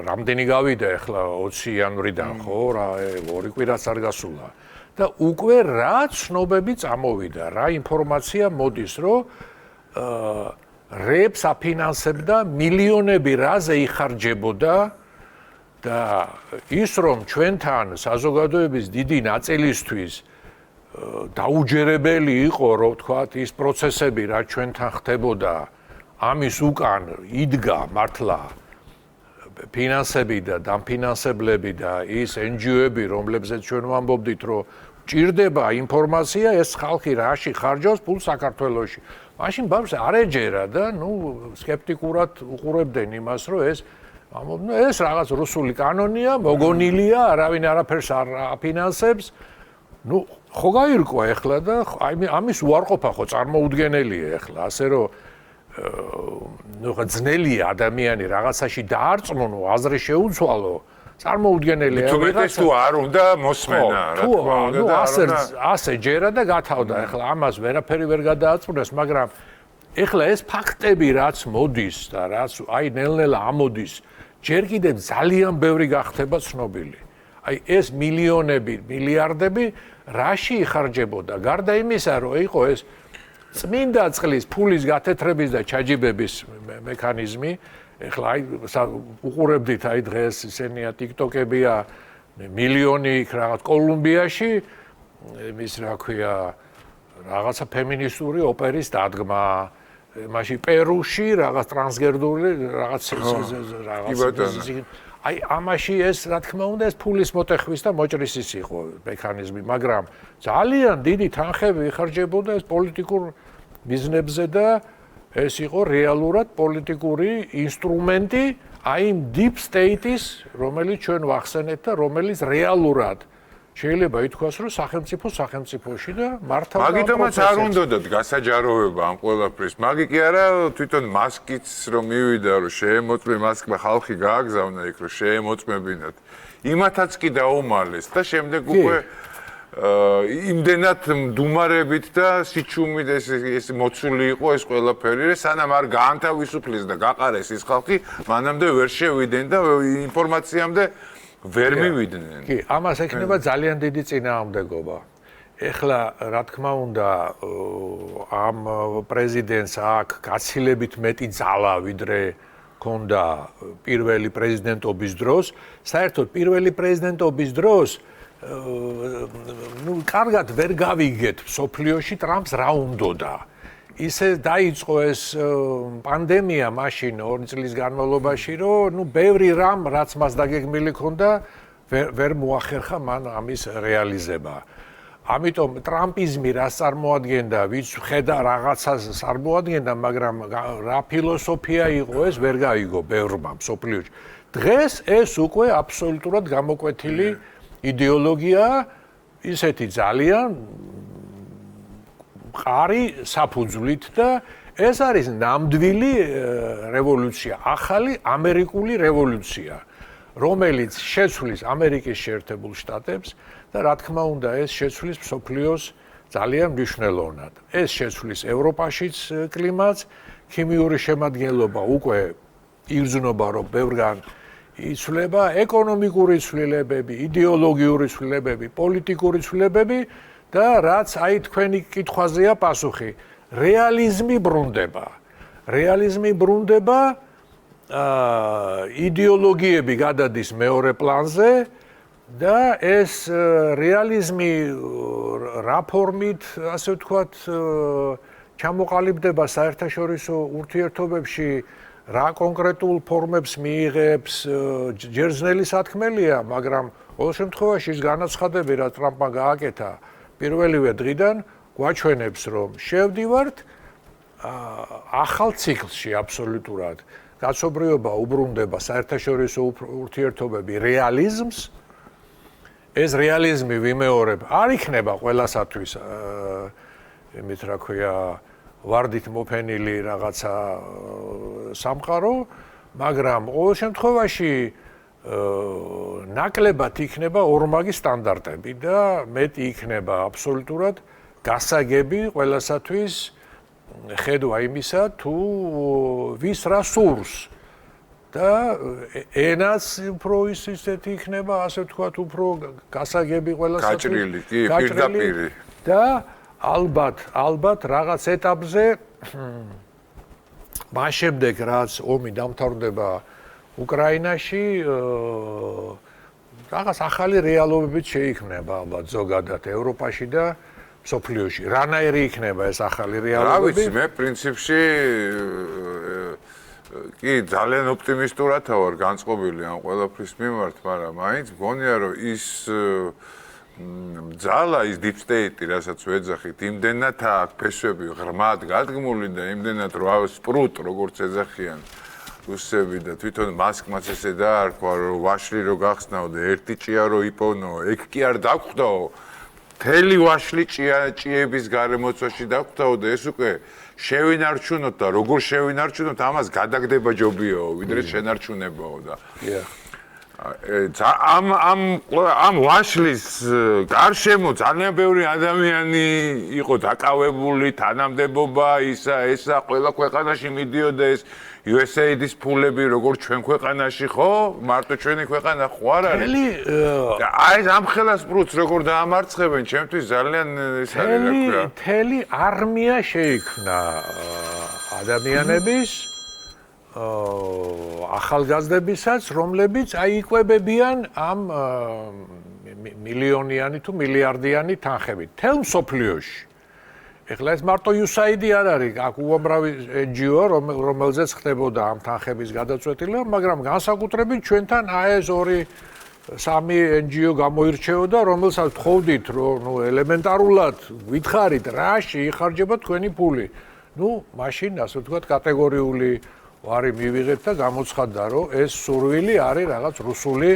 რამდენი გავიდა ეხლა 20 იანვრიდან, ხო, რა 2 კვირაც არ გასულა. და უკვე რა ცნობები წამოვიდა, რა ინფორმაცია მოდის, რომ რეებს აფინანსებდა მილიონები რაზე იხარჯებოდა და ის რომ ჩვენთან საზოგადოების დიდი ნაწილისთვის დაუჯერებელი იყო, რომ ვთქვათ, ის პროცესები, რაც ჩვენთან ხდებოდა, ამის უკან იდგა მართლა ფინანსები და დამფინანსებლები და ის NGO-ები, რომლებზეც ჩვენ ვამბობდით, რომ ჭირდება ინფორმაცია, ეს ხალხი რაში ხარჯავს ფულს საქართველოში. მაშინ ბავშვს არ ეჯერა და სკეპტიკურად უყურებდნენ იმას, რომ ეს რაღაც რუსული კანონია, მოგონილია, არავინ არაფერს არ აფინანსებს. ხო გაირკვა ახლა და ამის უარყოფა ხო წარმოუდგენელია ახლა, ასე რომ ძნელია ადამიანი რაღაცაში დაარწმუნო, აზრი შეუცვალო, წარმოუდგენელია. თუმცა თუ არ უნდა მოსმენა, რა თქმა უნდა და ასე ჯერა და გათავდა, ახლა ამას ვერაფერი ვერ გადააწყვეტს, მაგრამ ახლა ეს ფაქტები რაც მოდის და რაც აი ნელ-ნელა ამოდის, ჯერ კიდევ ძალიან ბევრი გახდება ცნობილი. აი ეს მილიონები, მილიარდები რაში იხარჯებოდა? გარდა იმისა, რომ იყო ეს წმინდა წყლის ფულის გათეთრების და ჩაჯიბების მექანიზმი, ეხლა აი უყურებდით აი დღეს ისენია TikTok-ებია მილიონი იქ რაღაც კოლუმბიაში ის რა ქვია რაღაცა ფემინისტური ოპერის დადგმა, მაშინ პერუში რაღაც ტრანსგენდერული რაღაც აი ამაში ეს რა თქმა უნდა ეს ფულის მოტეხვის და მოჭრისის იყო მექანიზმი, მაგრამ ძალიან დიდი თანხები იხარჯებოდა ეს პოლიტიკურ ბიზნესებზე და ეს იყო რეალურად პოლიტიკური ინსტრუმენტი აი Deep State-ის, რომელიც ჩვენ ვახსენეთ და რომელიც რეალურად შეიძლება ითქვას, რომ სახელმწიფოში და მართავდა. მაგიტომაც არ უნდათ გასაჯაროვება ამ ყველაფრის. მაგი კი არა, თვითონ მასკიც რომ მივიდა, რომ შეემოწმე მასკმა ხალხი გააგზავნა იქ, რომ შეემოწმებინათ. იმათაც კი დაუმალეს და შემდეგ უკვე იმდენად მდუმარებით და სიჩუმით ეს მოცული იყო ეს ყველაფერი, სანამ არ გაანთავისუფლეს და გაყარეს ის ხალხი, მანამდე ვერ შევიდნენ და ინფორმაციამდე ვერ მივიდნენ. კი, ამას ექნება ძალიან დიდი წინააღმდეგობა. ეხლა რა თქმა უნდა ამ პრეზიდენტს აქვს გაცილებით მეტი ძალა, ვიდრე ჰქონდა პირველი პრეზიდენტობის დროს. საერთოდ პირველი პრეზიდენტობის დროს კარგად ვერ გავიგეთ სოფლიოში ტრამპს რა უნდოდა. ისე დაიწყო ეს პანდემია მაშინ 2 წლის განმავლობაში, რომ ბევრი რამ რაც მას დაგეგმილი ჰქონდა, ვერ მოახერხა მან ამის რეალიზება. ამიტომ ტრამპიზმი რას წარმოადგენდა, ვიც ხედა რაღაცას წარმოადგენდა, მაგრამ რა ფილოსოფია იყო ეს ვერ გაიგო ბევრმა მსოფლიოში. დღეს ეს უკვე აბსოლუტურად გამოკვეთილი იდეოლოგიაა, ისეთი ძალიან მყარი საფუძვლით და ეს არის ნამდვილი რევოლუცია, ახალი ამერიკული რევოლუცია, რომელიც შეცვლის ამერიკის შეერთებულ შტატებს და რა თქმა უნდა ეს შეცვლის მსოფლიოს ძალიან მნიშვნელოვნად. ეს შეცვლის ევროპაშიც კლიმატს, ქიმიური შემადგენლობა უკვე იგრძნობა რომ ბევრგან იცვლება, ეკონომიკური ცვლილებები, იდეოლოგიური ცვლილებები, პოლიტიკური ცვლილებები და რაც აი თქვენი კითხვაზეა პასუხი, რეალიზმი ბრუნდება. რეალიზმი ბრუნდება, იდეოლოგიები გადადის მეორე პლანზე და ეს რეალიზმი რა ფორმით, ასე ვთქვათ, ჩამოყალიბდება საერთაშორისო ურთიერთობებში, რა კონკრეტულ ფორმებს მიიღებს, ჯერ ძნელი სათქმელია, მაგრამ ყოველ შემთხვევაში ის განაცხადები, რაც ტრამპმა გააკეთა პირველივე დღიდან, გვაჩვენებს, რომ შევდივართ ახალ ციკლში აბსოლუტურად. კაცობრიობა უბრუნდება საერთაშორისო ურთიერთობები რეალიზმს. ეს რეალიზმი ვიმეორებ, არ იქნება ყველასათვის იმით რა ქვია ვარდით მოფენილი რაღაცა სამყარო, მაგრამ ყოველ შემთხვევაში ნაკლებად იქნება ორმაგი სტანდარტები და მეტი იქნება აბსოლუტურად გასაგები ყველასათვის ხედვა იმისა თუ ვის რა სურს და ენაც უფრო ისეთი იქნება, ასე ვთქვათ, უფრო გასაგები ყველასათვის გაჭრილი, კი, პირდაპირი და ალბათ რაღაც ეტაპზე მას შემდეგ რაც ომი დამთავრდება უკრაინაში რაღაც ახალი რეალობებიც შეიქმნება ალბათ ზოგადად ევროპაში და მსოფლიოში. რანაირი იქნება ეს ახალი რეალობები? რა ვიცი, მე პრინციპში კი ძალიან ოპტიმისტურად ვარ განწყობილი ამ ყველაფრის მიმართ, მაგრამ მაინც მგონია რომ ის ძალა ის deep state, რასაც ვეძახით, იმდენად აქვს ფესვები ღრმად გადგმული და იმდენად რა სპრუტ როგორც ეძახიან რუსები და თვითონ მასკმაც ესე დაარქვა რომ ვაშლი რო გახსნაო და ერთი ჭია რო იპოვნო, ეგ კი არ დაგხვდაო. მთელი ვაშლი ჭიების გარემოცვაში დაგხვდაო და ეს უკვე შევინარჩუნოთ და როგორ შევინარჩუნოთ, ამას გადაგდება ჯობიაო, ვიდრე შენარჩუნებაო და ამ ვაშლის გარშემო ძალიან ბევრი ადამიანი იყო დაკავებული, თანამდებობა, ესა ყველა ქვეყანაში მიდიოდა ეს USAID-ის ფულები როგორც ჩვენ ქვეყანაში, ხო? მარტო ჩვენი ქვეყანა ხო არ არის? აი ეს ამ ხელას პრუც როგორ დაამარცხებენ, ჩემთვის ძალიან ეს არის რა ქვია. მთელი არმია შეიქმნა ადამიანების ახალგაზრდებისაც, რომლებიც აი იკვებებიან ამ მილიონიანი თუ მილიარდიანი თანხებით თელ მსოფლიოში. ეხლა ეს მარტო USAID არ არის, აქ უამრავი NGO, რომელზეც ხდებოდა ამ თანხების გადაწყვეტილება, მაგრამ განსაკუთრებით ჩვენთან ეს 2-3 NGO გამოირჩეოდა, რომელსაც ვთხოვდით, რომ ნუ ელემენტარულად გითხარით, რა შეიხარჯება თქვენი ფული. ნუ მაშინ ასე ვთქვათ კატეგორიული ვარი მივიღეთ და გამოცხადდა, რომ ეს სურვილი არის რაღაც რუსული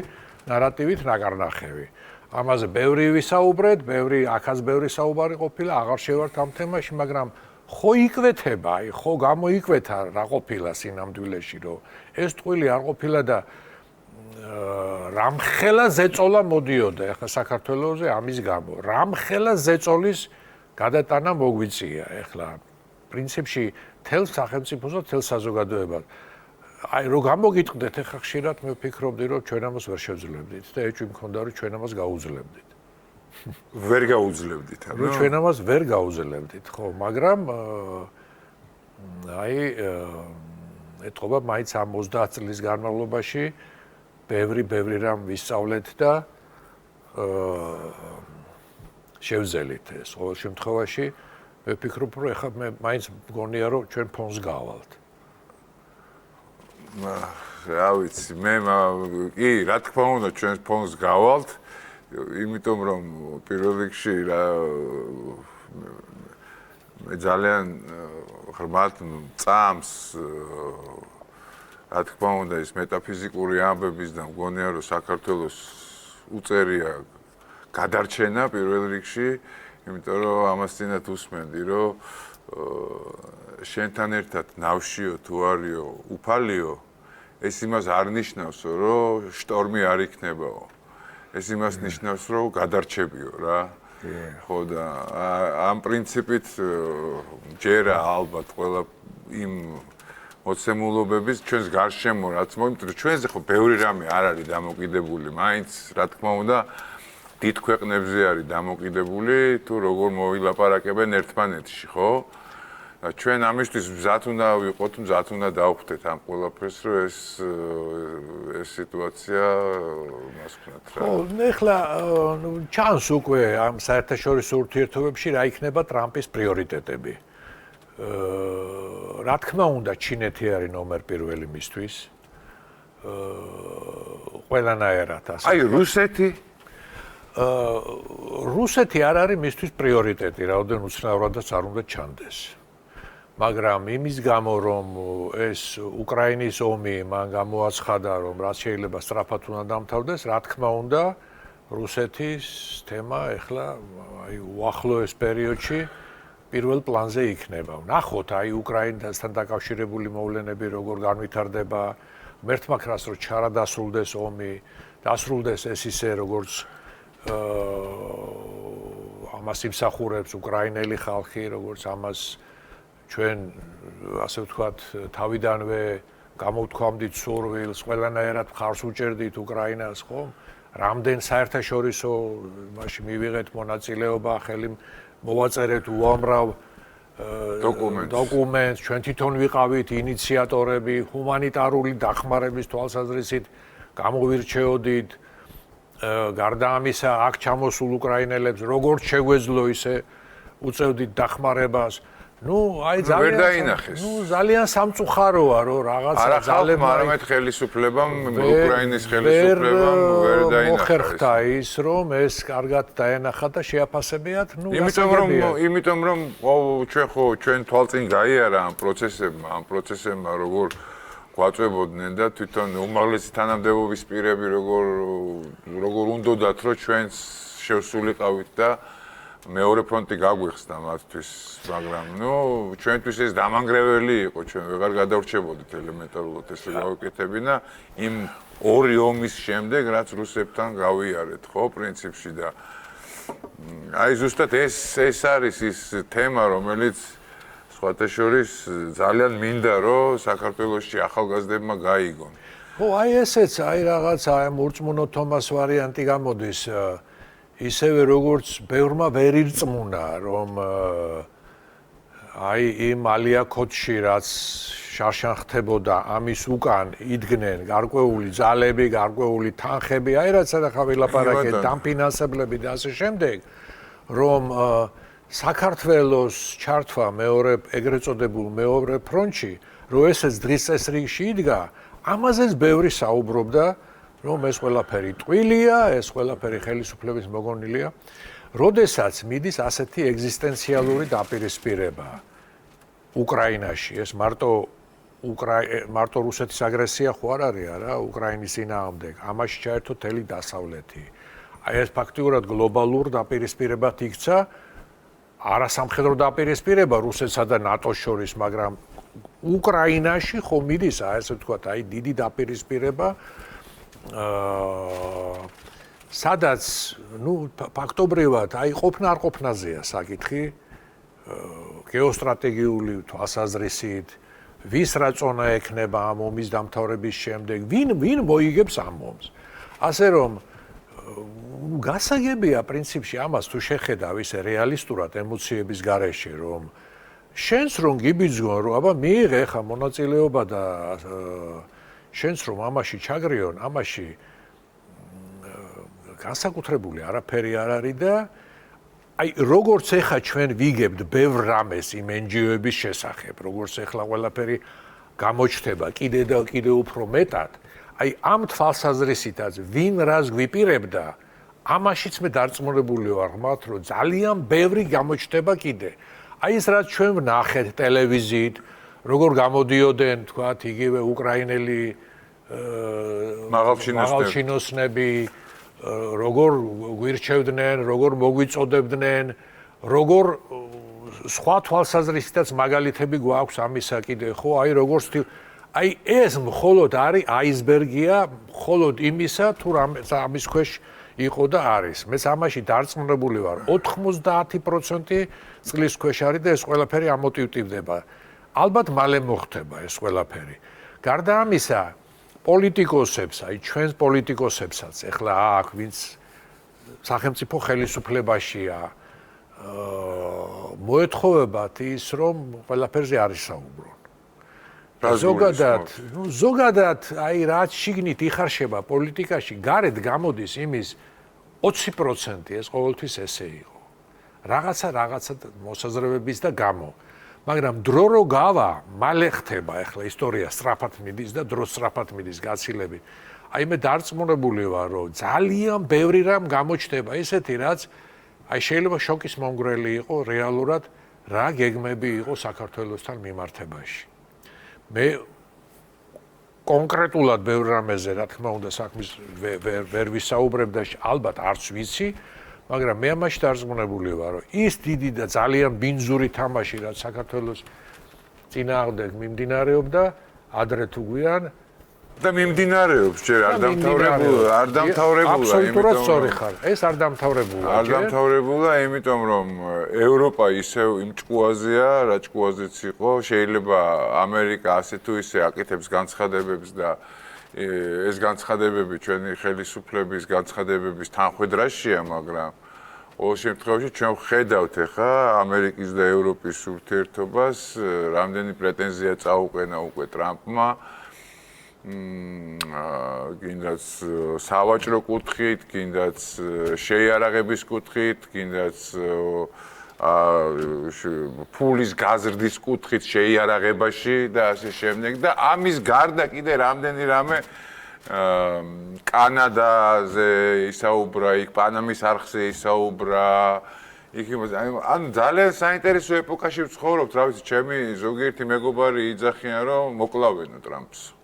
ნარატივით ნაკარნახევი. ამაზე ბევრი ვისაუბრეთ, აქაც ბევრი საუბარი ყოფილა, აღარ შევართ ამ თემაში, მაგრამ ხო იკვეთება, ხო გამოიკვეთა რა ყოფილა სინამდვილეში, რომ ეს ტყვილი არ ყოფილა და რამხელა ზეწოლა მოდიოდა ახლა საქართველოზე ამის გამო. რამხელა ზეწოლის გადატანა მოგვიწია ახლა პრინციპში თელ სახელმწიფოსა, თელ საზოგადოებას. აი რო გამოგიტყდეთ ახლა ხშირად მე ვფიქრობდი რომ ჩვენ ამას ვერ შევძლებდით და ეჭვი მქონდა რომ ჩვენ ამას გაუძლებდით. ვერ გაუძლებდით, ანუ ჩვენ ამას ვერ გაუძლებდით, ხო, მაგრამ აი ეთყობა მაინც ამ 30 წლის განმავლობაში ბევრი რამ ვისწავლეთ და შევძელით ეს ყოველ შემთხვევაში მე ვფიქრობ რომ ახლა მე მაინც მგონია რომ ჩვენ ფონს გავალთ. რა ვიცი, მე კი, რა თქმა უნდა, ჩვენ ფონს გავალთ იმიტომ რომ პირველ რიგში რა მე ძალიან ღრმად წამს რა თქმა უნდა ის მეტაფიზიკური ამბების და მგონია რომ საქართველოს უწერია გადარჩენა პირველ რიგში, იმიტომ რომ ამას წინათ უსმენდი რომ შენთან ერთად ნავშიო თუ არიო უფალიო ეს იმას არ ნიშნავს რომ შტორმი არ იქნებაო. ეს იმას ნიშნავს რომ გადარჩებიო რა. ხო და ამ პრინციპით ჯერა ალბათ ყველა იმ მოცემულობების ჩვენს გარშემო რაც მომიტყვი ჩვენზე ხო ბევრი რამე არ არის დამოკიდებული, მაინც რა თქმა უნდა დიდ ქვეყნებზე არის დამოკიდებული თუ როგორ მოვილაპარაკებენ ერთმანეთში, ხო? და ჩვენ ამისთვის მზად უნდა ვიყოთ, მზად უნდა დავხვდეთ ამ ყველაფერს, რომ ეს სიტუაცია მას ვქნათ რა. ხო, ეხლა ჩანს უკვე ამ საერთაშორისო ურთიერთობებში რა იქნება ტრამპის პრიორიტეტები. რა თქმა უნდა, ჩინეთი არის ნომერ პირველი მისთვის. ყველანაირად ასე. აი, რუსეთი რუსეთი არ არის მისთვის პრიორიტეტი, რაოდენ უცნაურადაც არ უნდა ჩანდეს. მაგრამ იმის გამო რომ ეს უკრაინის ომი მან გამოაცხადა რომ რაც შეიძლება სწრაფად უნდა დამთავრდეს, რა თქმა უნდა რუსეთის თემა ეხლა აი უახლოეს პერიოდში პირველ პლანზე იქნება. ნახოთ აი უკრაინასთან დაკავშირებული მოვლენები როგორ განვითარდება, მერთმაქრას რომ ჩარადასრულდეს ომი, დასრულდეს ეს ისე როგორც ამას იმსახურებს უკრაინელი ხალხი, როგორც ამას ჩვენ ასე ვთქვათ თავიდანვე გამოვთქვამდით სურვილს, ყველანაირად მხარს უჭერდით უკრაინას, ხო? რამდენ საერთაშორისო მაშინ მივიღეთ მონაწილეობა, ხელი მოვაწერეთ უამრავ დოკუმენტს, ჩვენ თვითონ ვიყავით ინიციატორები, ჰუმანიტარული დახმარების თვალსაზრისით გამოვირჩეოდით. გარდა ამისა, აქ ჩამოსულ უკრაინელებს როგორც შეგვეძლო ისე უწევდით დახმარებას. ნუ აი ძალიან სამწუხაროა რომ რაღაცა ძალებმა არამედ ხელისუფლებამ უკრაინის ხელისუფლებამ ვერ დაინახა მოხერხდა ის რომ ეს კარგად დაენახა და შეაფასებიათ ნუ იმიტომ რომ ჩვენ თვალწინ გაიარა ამ პროცესებმა როგორ გვაწვებოდნენ და თვითონ უმაღლესი თანამდებობის პირები როგორ უნდოდათ რომ ჩვენს შევსულიყავით და მეორე ფრონტი გაგვიხსნა მათთვის, მაგრამ ჩვენთვის ეს დამანგრეველი იყო, ჩვენ ვეღარ გადავრჩებოდით ელემენტარულად ესე გავაკეთებინა იმ ორი ომის შემდეგ, რაც რუსებთან გავიარეთ, ხო, პრინციპში და აი ზუსტად ეს არის ის თემა, რომელიც სხვათა შორის ძალიან მინდა, რომ საქართველოში ახალგაზრდებმა გაიგონ. ხო, აი ესეც, აი რაღაცა მორწმუნო თომას ვარიანტი გამოდის. ისევე როგორც ბევრმა ვერ ირწმუნა რომ აი იმ ალიაკოთში რაც შარშან ხდებოდა ამის უკან იდგნენ გარკვეული ძალები, გარკვეული თანხები, აი რაც ახლა ვილაპარაკეთ, დამფინანსებლები და ასე შემდეგ, რომ საქართველოს ჩართვა ეგრეთ წოდებულ მეორე ფრონტში, რომ ესეც დღის წესრიგში იდგა, ამაზეც ბევრი საუბრობდა რომ ეს ყველაფერი ტყუილია, ეს ყველაფერი ხელისუფლების მოგონილია, როდესაც მიდის ასეთი ეგზისტენციალური დაპირისპირება უკრაინაში, ეს მარტო რუსეთის აგრესია ხო არ არის არა უკრაინის წინააღმდეგ, ამაში ჩაერთო მთელი დასავლეთი. აი ეს ფაქტიურად გლობალურ დაპირისპირებად იქცა, არასამხედრო დაპირისპირება რუსეთსა და ნატოს შორის, მაგრამ უკრაინაში ხო მიდის, ასე ვთქვათ, აი დიდი დაპირისპირება სადაც ფაქტობრივად აი ყოფნა არ ყოფნაზეა საკითხი გეოსტრატეგიული თვალსაზრისით ვის რა წონა ექნება ამ ომის დამთავრების შემდეგ ვინ მოიგებს ამ ომს ასე რომ გასაგებია პრინციპში ამას თუ შეხედავ ისე რეალისტურად ემოციების გარეშე რომ შენს რომ გიბიძგონ რომ აბა მიიღე ხა მონაწილეობა და შენს რომ ამაში ჩაგრიონ, ამაში განსაკუთრებული არაფერი არ არის და აი როგორც ეხა ჩვენ ვიგებთ ბევრ რამეს იმ NGO-ების შესახებ, როგორც ეხლა ყველაფერი გამოჩნდება კიდე და კიდე უფრო მეტად, აი ამ თვალსაზრისითაც ვინ რას გვიპირებდა, ამაშიც მე დარწმუნებული ვარ, ხმათ, რომ ძალიან ბევრი გამოჩნდება კიდე. აი ეს რაც ჩვენ ვნახეთ ტელევიზიით, როგორ გამოდიოდნენ, თქვათ, იგივე უკრაინელი მაღალჩინოსნები, როგორ გვირჩევდნენ, როგორ მოგვიწოდებდნენ, როგორ სხვა თვალსაზრისითაც მაგალითები გვაქვს ამისა კიდე, ხო, აი როგორც აი ეს მხოლოდ არის აისბერგია, მხოლოდ იმისა, თუ ამის ქვეშ იყო და არის. მეც ამაში დარწმუნებული ვარ, 90% წყლის ქვეშ არის და ეს ყველაფერი ამოტივტივდება. ალბათ მალე მოხდება ეს ყველაფერი. გარდა ამისა, პოლიტიკოსებს, აი ჩვენს პოლიტიკოსებსაც, ეხლა აქ ვინც სახელმწიფო ხელისუფლებაშია, მოეთხოვებათ ის, რომ ყველაფერზე არ ისაუბრონ. ზოგადად, აი რაც შიგნით იხარშება პოლიტიკაში, გარეთ გამოდის იმის 20% ეს ყოველთვის ესე იყო. რაღაცა მოსაზრებების და გამო. მაგრამ დრო რო გავა, მალე ხდება ახლა ისტორია სწრაფად მიდის და დრო სწრაფად მიდის გაცილებით. აი მე დარწმუნებული ვარ, რომ ძალიან ბევრი რამ გამოჩნდება ისეთი, რაც აი შეიძლება შოკის მომგვრელი იყო რეალურად რა გეგმები იყო საქართველოსთან მიმართებაში. მე კონკრეტულად ბევრ რამეზე, რა თქმა უნდა, საქმის ვერ ვისაუბრებ და ალბათ არც ვიცი, მაგრამ მე ამაში დარწმუნებული ვარ, რომ ის დიდი და ძალიან ბინძური თამაში, რაც საქართველოს წინააღმდეგ მიმდინარეობდა, ადრე თუ გვიან და მიმდინარეობს ჯერ არ დამთავრებულა, აბსოლუტურად სწორი ხარ. ეს არ დამთავრებულა. არ დამთავრებულა, იმიტომ რომ ევროპა ისევ იმ ჭკუაზეა, რა ჭკუაზეც იყო, შეიძლება ამერიკა ასე თუ ისე აკეთებს განცხადებებს და ეს განცხადებები ჩვენი ხელისუფლების განცხადებების თანხვედრაშია, მაგრამ ყოველ შემთხვევაში ჩვენ ვხედავთ ახლა ამერიკის და ევროპის ურთიერთობას, რამდენი პრეტენზია წაუყენა უკვე ტრამპმა. გინდაც სავაჭრო კუთხით, გინდაც შეიარაღების კუთხით, გინდაც ფულის გაზრდის კუთხით შეიარაღებაში და ასე შემდეგ და ამის გარდა კიდე რამდენი რამე კანადაზე ისაუბრა, იქ პანამის არხზე ისაუბრა, იქ ანუ ძალიან საინტერესო ეპოქაში ვცხოვრობთ, რა ვიცი, ჩემი ზოგიერთი მეგობარი იძახიან, რომ მოკლავენო ტრამპს.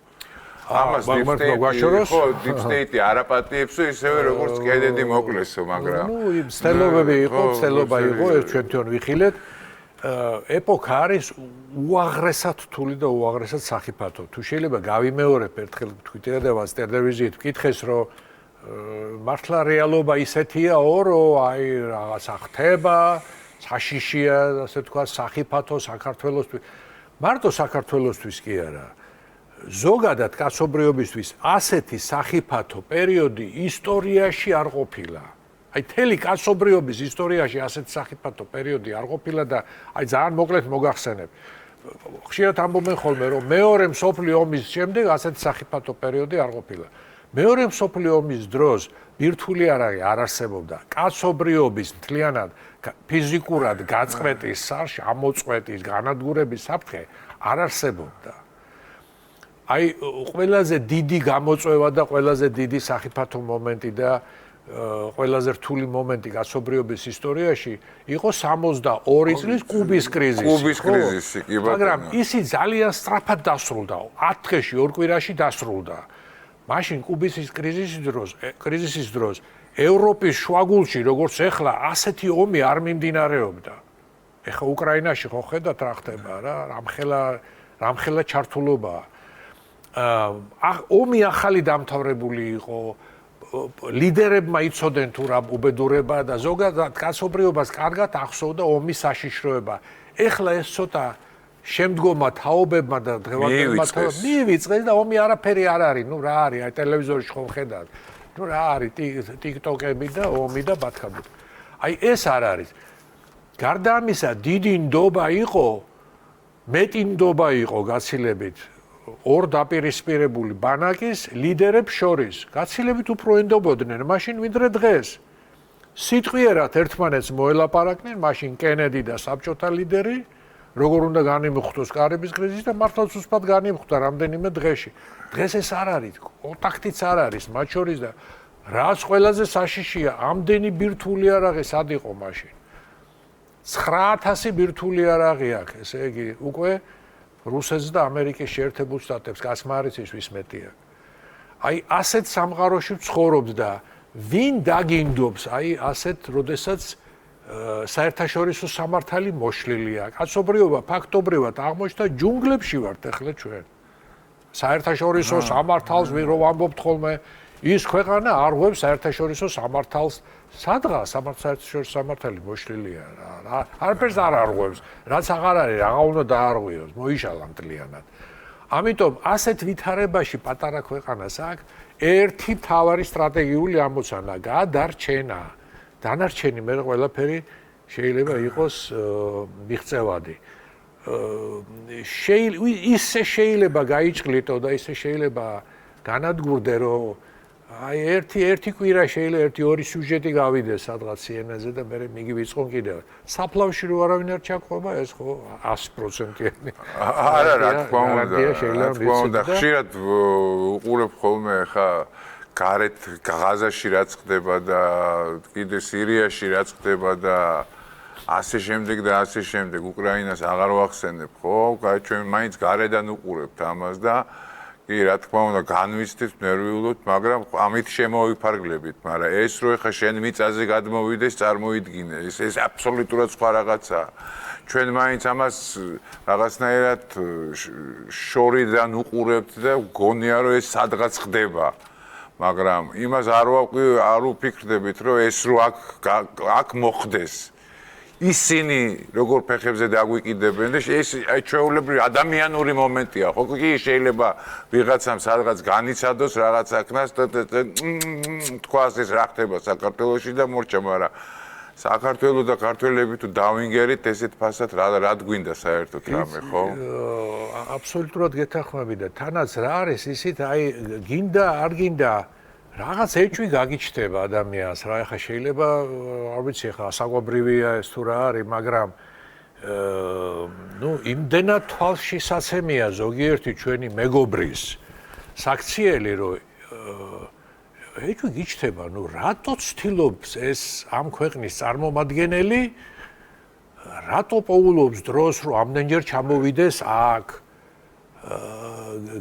ამას Deep State არაპატიებსო ისევე როგორც კენედი მოკლესო, მაგრამ მცდელობები იყო, მცდელობა იყო, ეს ჩვენთან ვიხილეთ. ეპოქა არის უაღრესად რთული და უაღრესად სახიფათო. თუ შეიძლება გავიმეორებ ერთხელ Twitter-დევას ტელევიზიით ვკითხეს, რომ მართლა რეალობა ისეთიაო, რომ აი რაღაცა ხდება, საშიშია, ასე თქვა, სახიფათო საქართველოსთვის. მარტო საქართველოსთვის კი არა. ზოგადად კაცობრიობისთვის ასეთი სახიფათო პერიოდი ისტორიაში არ ყოფილა. აი თელი კაცობრიობის ისტორიაში ასეთი სახიფათო პერიოდი არ ყოფილა და აი ძალიან მოკლედ მოგახსენებ. ხშირად ამბობენ ხოლმე, რომ მეორე მსოფლიო ომის შემდეგ ასეთი სახიფათო პერიოდი არ ყოფილა. მეორე მსოფლიო ომის დროს ბირთვული არაღი არ არსებობდა. კაცობრიობის მთლიანად ფიზიკურად გაწყვეტის, ამოწყვეტის, განადგურების საფრთხე არ არსებობდა. აი ყველაზე დიდი გამოწვევა და ყველაზე დიდი სახიფათო მომენტი და ყველაზე რთული მომენტი კაცობრიობის ისტორიაში იყო 62 წლის კუბის კრიზისი. კუბის კრიზისი, კი ბატონო. მაგრამ ისი ძალიან სწრაფად დასრულდა. 10 დღეში, 2 კვირაში დასრულდა. მაშინ კუბის კრიზისის დროს ევროპის შუაგულში, როგორც ეხლა, ასეთი ომი არ მიმდინარეობდა. ეხლა უკრაინაში ხო ხედავთ რა ხდება რა, რამხელა ჩართულობაა. ომი ახალი დამთავრებული იყო, ლიდერებმა იცოდნენ თუ რა უბედურება და ზოგადად კაცობრიობას კარგად ახსოვდა ომის საშიშროება. ეხლა ეს ცოტა შემდგომა თაობებმა და დღევანდელმა მივიწყეს და ომი არაფერი არ არის, ნუ რა არის, აი ტელევიზორში ხომ ხედავთ. ნუ რა არის, TikTok-ები და ომი და ბათქაბი. აი ეს არ არის. გარდა ამისა, დიდი ნდობა იყო, მეტი ნდობა იყო გაცილებით ორ დაპირისპირებული ბანაკის ლიდერებს შორის. გაცილებით უფრო ენდობოდნენ მაშინ ვიდრე დღეს. სიტყვიერად ერთმანეთს მოელაპარაკნენ, მაშინ კენედი და საბჭოთა ლიდერი, როგორ უნდა განიმუხტოს კარიბის კრიზისი და მართლაც უცბად განიმუხტა რამდენიმე დღეში. დღეს ეს არ არის, კონტაქტიც არ არის მათ შორის და რაც ყველაზე საშიშია, ამდენი ბირთვული არაღი სად იყო მაშინ? 9000 ბირთვული არაღი აქვს, ესე იგი, უკვე რუსეთს და ამერიკის შეერთებულ შტატებს გასმარიც ვის მეტია. აი ასეთ სამყაროში ცხოვრობთ და ვინ დაგინდობს აი ასეთ, როდესაც საერთაშორისო სამართალი მოშლილია. კაცობრიობა ფაქტობრივად აღმოჩნდა ჯუნგლებში ვართ ახლა ჩვენ. საერთაშორისო სამართალს რო ვამბობთ ხოლმე, ის ქვეყანა არ ღვევს საერთაშორისო სამართალს. სადღაც საერთაშორისო სამართალი მოშლილია. არაფერს არ არღვევს, რაც აღარ არის, რაღა უნდა დაარღვიოს, მოიშალა მთლიანად. ამიტომ ასეთ ვითარებაში პატარა ქვეყანას აქვს ერთი მთავარი სტრატეგიული ამოცანა გადარჩენა. დანარჩენი მე ყველაფერი შეიძლება იყოს მიღწევადი. ისე შეიძლება გაიჭყლიტო და ისე შეიძლება განადგურდე, რომ აი ერთი კვირა შეიძლება ერთი-ორი სიუჟეტი გავიდეს სადღაც CNN-ზე და მე მიგივიწყონ კიდევ. საფლავში რო არავინ არ ჩაგხობა, ეს ხო 100%-იანი. არა, რა თქმა უნდა. ხშირად უყურებ ხოლმე ხა გარეთ ღაზაში რაც ხდება და კიდე სირიაში რაც ხდება და ასე შემდეგ და ასე შემდეგ უკრაინას აღარ ვახსენებ, ხო? ჩვენ მაინც გარედან უყურებთ ამას და კი, რა თქმა უნდა, განვიცდით ნერვიულობთ, მაგრამ ამით შემოვიფარგლებით, მაგრამ ეს რო ეხა შენ მიწაზე გადმოვიდეს, წარმოიდგინე, ეს აბსოლუტურად სხვა რაღაცაა. ჩვენ მაინც ამას რაღაცნაირად შორიდან უყურებთ და გონია რომ ეს სადღაც ხდება. მაგრამ იმას არ ვფიქრდებით, რომ ეს რო აქ მოხდეს. ისინი როგორ ფეხებზე დაგვიკიდებენ და ეს ჩვეულებრივი ადამიანური მომენტია, ხო კი შეიძლება ვიღაცამ სადღაც განიცადოს რაღაც აქნას და თქვას ეს რა ხდება საქართველოში და მორჩა, მაგრამ საქართველო და ქართველები თუ დავინგერით ესეთ ფასად რა გვინდა საერთოდ რამე, ხო? აბსოლუტურად გეთანხმები და თანაც რა არის ისიც აი გინდა არ გინდა რაღაც ეჭვი გაგიჩნდება ადამიანს, რა ეხა შეიძლება არ ვიცი ეხა საკვებრივია ეს თუ რა არის, მაგრამ იმდენად თვალშისაცემია ზოგიერთი ჩვენი მეგობრის საქციელი, რომ ეჭვი გიჩნდება, რატო ცდილობს ეს ამ ქვეყნის წარმომადგენელი, რატო პოულობს დროს, რომ ამდენჯერ ჩამოვიდეს აქ,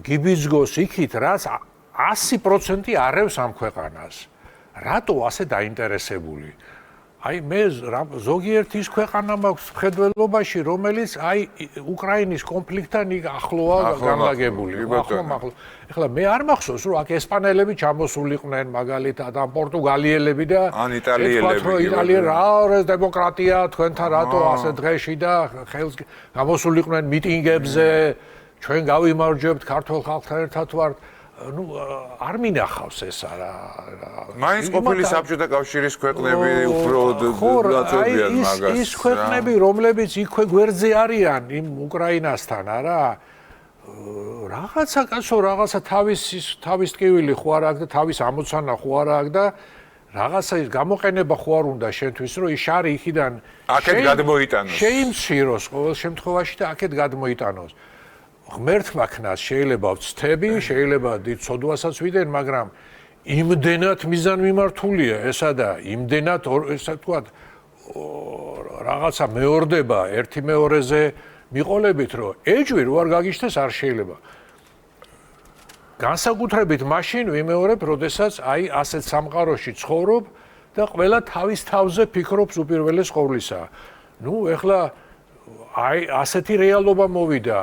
გიბიძგოს იქით, რაც 100% არევს ამ ქვეყანას. რატო ასე დაინტერესებული? აი მე ზოგიერთი ის ქვეყანა მაქვს მხედველობაში, რომელიც აი უკრაინის კონფლიქტთან ახლოა განლაგებული. ეხლა მე არ მახსოვს, რომ აქ ესპანელები ჩამოსულიყვნენ მაგალითად, ან პორტუგალიელები და ან იტალიელები. იტალიელი რა ეს დემოკრატია თქვენთან რატო ასე დღეში და ხელს გამოსულიყვნენ მიტინგებზე, ჩვენ გავიმარჯვებთ ქართულ ხალხთან ერთად ვართ. არ მინახავს ეს არა. მაინც ყოფილი საბჭოთა კავშირის ქვეყნები უფრო დაწოდიან მაგას. ის ქვეყნები, რომლებიც იქვე გვერდზე არიან იმ უკრაინასთან, არა? რაღაცა კაცო, რაღაცა თავის ტკივილი ხო არ აქვს და თავის ამოცანა ხო არ აქვს და რაღაცა ის გამოყენება ხო არ უნდა შენთვის, რომ ის შარი იქიდან აქეთ გადმოიტანოს. შეიმციროს ყოველ შემთხვევაში და აქეთ გადმოიტანოს. ღმერთმა ქნას შეიძლება ვცდები, შეიძლება დიდ ცოდვასაც ვიდენ, მაგრამ იმდენად მიზანმიმართულია ესა და იმდენად ესა თქვა რაღაცა მეორდება ერთი მეორეზე მიყოლებით, რომ ეჭვი რო არ გაგიჩნდეს არ შეიძლება. განსაკუთრებით მაშინ ვიმეორებ, როდესაც აი ასეთ სამყაროში ცხოვრობ და ყველა თავის თავზე ფიქრობს უპირველეს ყოვლისა. ეხლა აი ასეთი რეალობა მოვიდა,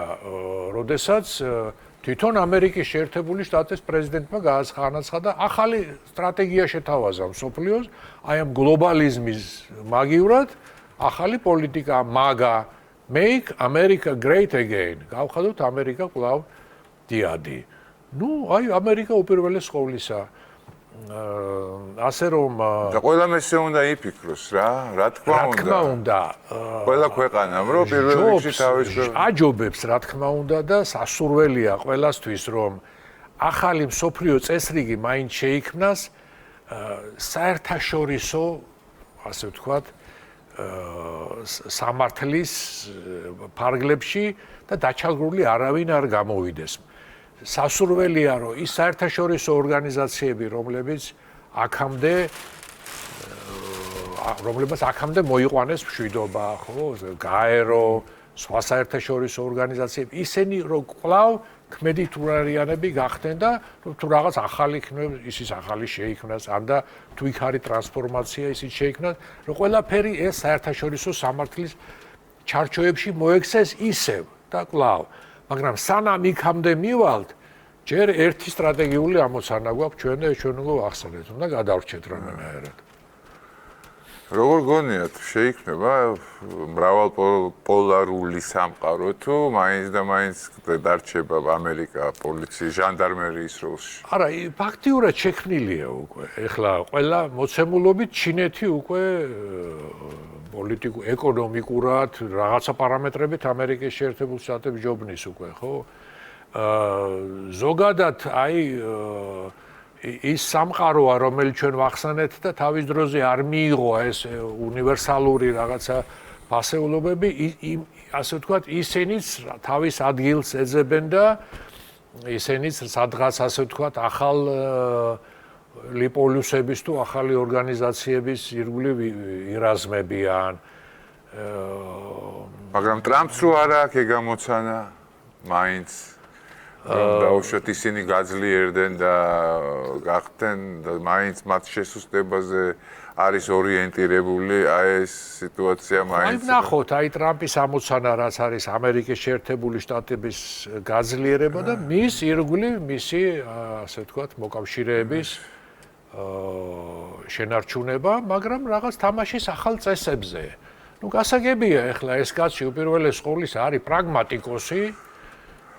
როდესაც თვითონ ამერიკის შეერთებული შტატების პრეზიდენტმა განაცხადა ახალი სტრატეგია შეთავაზა მსოფლიოს, აი ამ გლობალიზმის მაგივრად ახალი პოლიტიკა მაგა make America great again. გავხადოთ ამერიკა კვლავ დიადი. აი ამერიკა უპირველეს ყოვლისა. ასე რომ და ყველამ ესე უნდა იფიქროს რა თქმა უნდა. ყველა ქვეყანამ რომ პირველ რიგში თავის აჯობებს რა თქმა უნდა და სასურველია ყველასთვის რომ ახალი მსოფლიო წესრიგი მაინც შეიქმნას საერთაშორისო ასე ვთქვათ სამართლის ფარგლებში და დაჩაგრული არავინ არ გამოვიდეს. სასურველია რომ ის საერთაშორისო ორგანიზაციები, რომლებიც აქამდე მოიყვანეს მშვიდობა, ხო, გაერო, სხვა საერთაშორისო ორგანიზაციები, ისინი რომ კვლავ ქმედითურარიანები გახდნენ და თუ რაღაც ახალი იქნებს, ისიც ახალი შეიქმნას, ან და თუ იქ არის ტრანსფორმაცია, ისიც შეიქმნას, რომ ყველაფერი ეს საერთაშორისო სამართლის ჩარჩოებში მოექცეს ისევ და კვლავ. მაგრამ სანამ იქამდე მივალთ, ჯერ ერთი სტრატეგიული ამოცანა გვაქვს ჩვენ და ჩვენ უკვე ვახსენეთ, უნდა გადავრჩეთ რამენაერად. როგორ გონიათ, შეიქმნება მრავალპოლარული სამყარო თუ მაინც და მაინც დარჩება ამერიკა, პოლიცია, ჟანდარმერიის როლში? არა, ფაქტიურად შექმნილია უკვე. ეხლა ყველა მოცემულობით ჩინეთი უკვე ეკონომიკურად რაღაცა პარამეტრებით ამერიკის შეერთებულ შტატებს ჯობნის უკვე, ხო? ზოგადად ის სამყაროა, რომელიც ჩვენ ვახსენეთ და თავის დროზე არ მიიღო ეს უნივერსალური რაღაცა ფასეულობები, ასე ვთქვათ, ისინიც თავის ადგილს ეძებენ და ისინიც სადღაც ასე ვთქვათ, ახალ ლიპოლუსების თუ ახალი ორგანიზაციების ირგვლივ ირაზმებიან. მაგრამ ტრამპს რო არა აქვს ეგ გამოცანა, მაინც დაუშვათ ისინი გაძლიერდნენ და გახდნენ და მაინც მათ შესუსტებაზე არის ორიენტირებული ეს სიტუაცია მაინც. ნახოთ, ტრამპის ამოცანა რაც არის ამერიკის შეერთებული შტატების გაძლიერება და მის ირგვლივ მისი ასე ვთქვათ მოკავშირეების შენარჩუნება, მაგრამ რაღაც თამაშის ახალ წესებზე. გასაგებია, ეხლა ეს კაცი უპირველეს ყოვლისა არის პრაგმატიკოსი.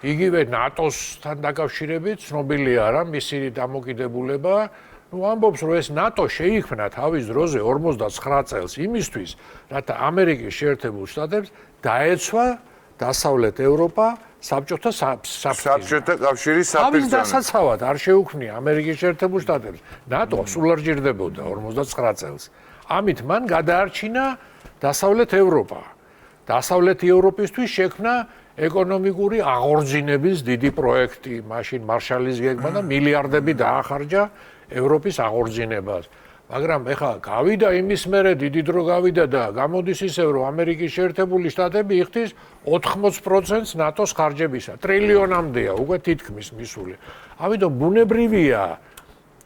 იგივე ნატოსთან დაკავშირებით ცნობილია რა მისი დამოკიდებულება. ამბობს, რომ ეს ნატო შეიქმნა თავის დროზე 59 წელს იმისთვის, რათა ამერიკის შეერთებულ შტატებს დაეცვა დასავლეთ ევროპა საბჭოთა კავშირის საბჭოთა თავის დასაცავად არ შეუქმნია ამერიკის შეერთებულ შტატებს. ნატო სულ არ ჭირდებოდა 59 წელს. ამით მან გადაარჩინა დასავლეთ ევროპა. დასავლეთ ევროპისთვის შექმნა ეკონომიკური აღორძინების დიდი პროექტი, მაშინ მარშალის გეგმა და მილიარდები დაახარჯა ევროპის აღორძინებას. მაგრამ ეხლა გავიდა იმის მერე დიდი დრო გავიდა და გამოდის ისევ, რომ ამერიკის შეერთებული შტატები იხდის 80% ნატოს ხარჯებისა. ტრილიონამდეა უკვე თითქმის მისული. ამიტომ ბუნებრივია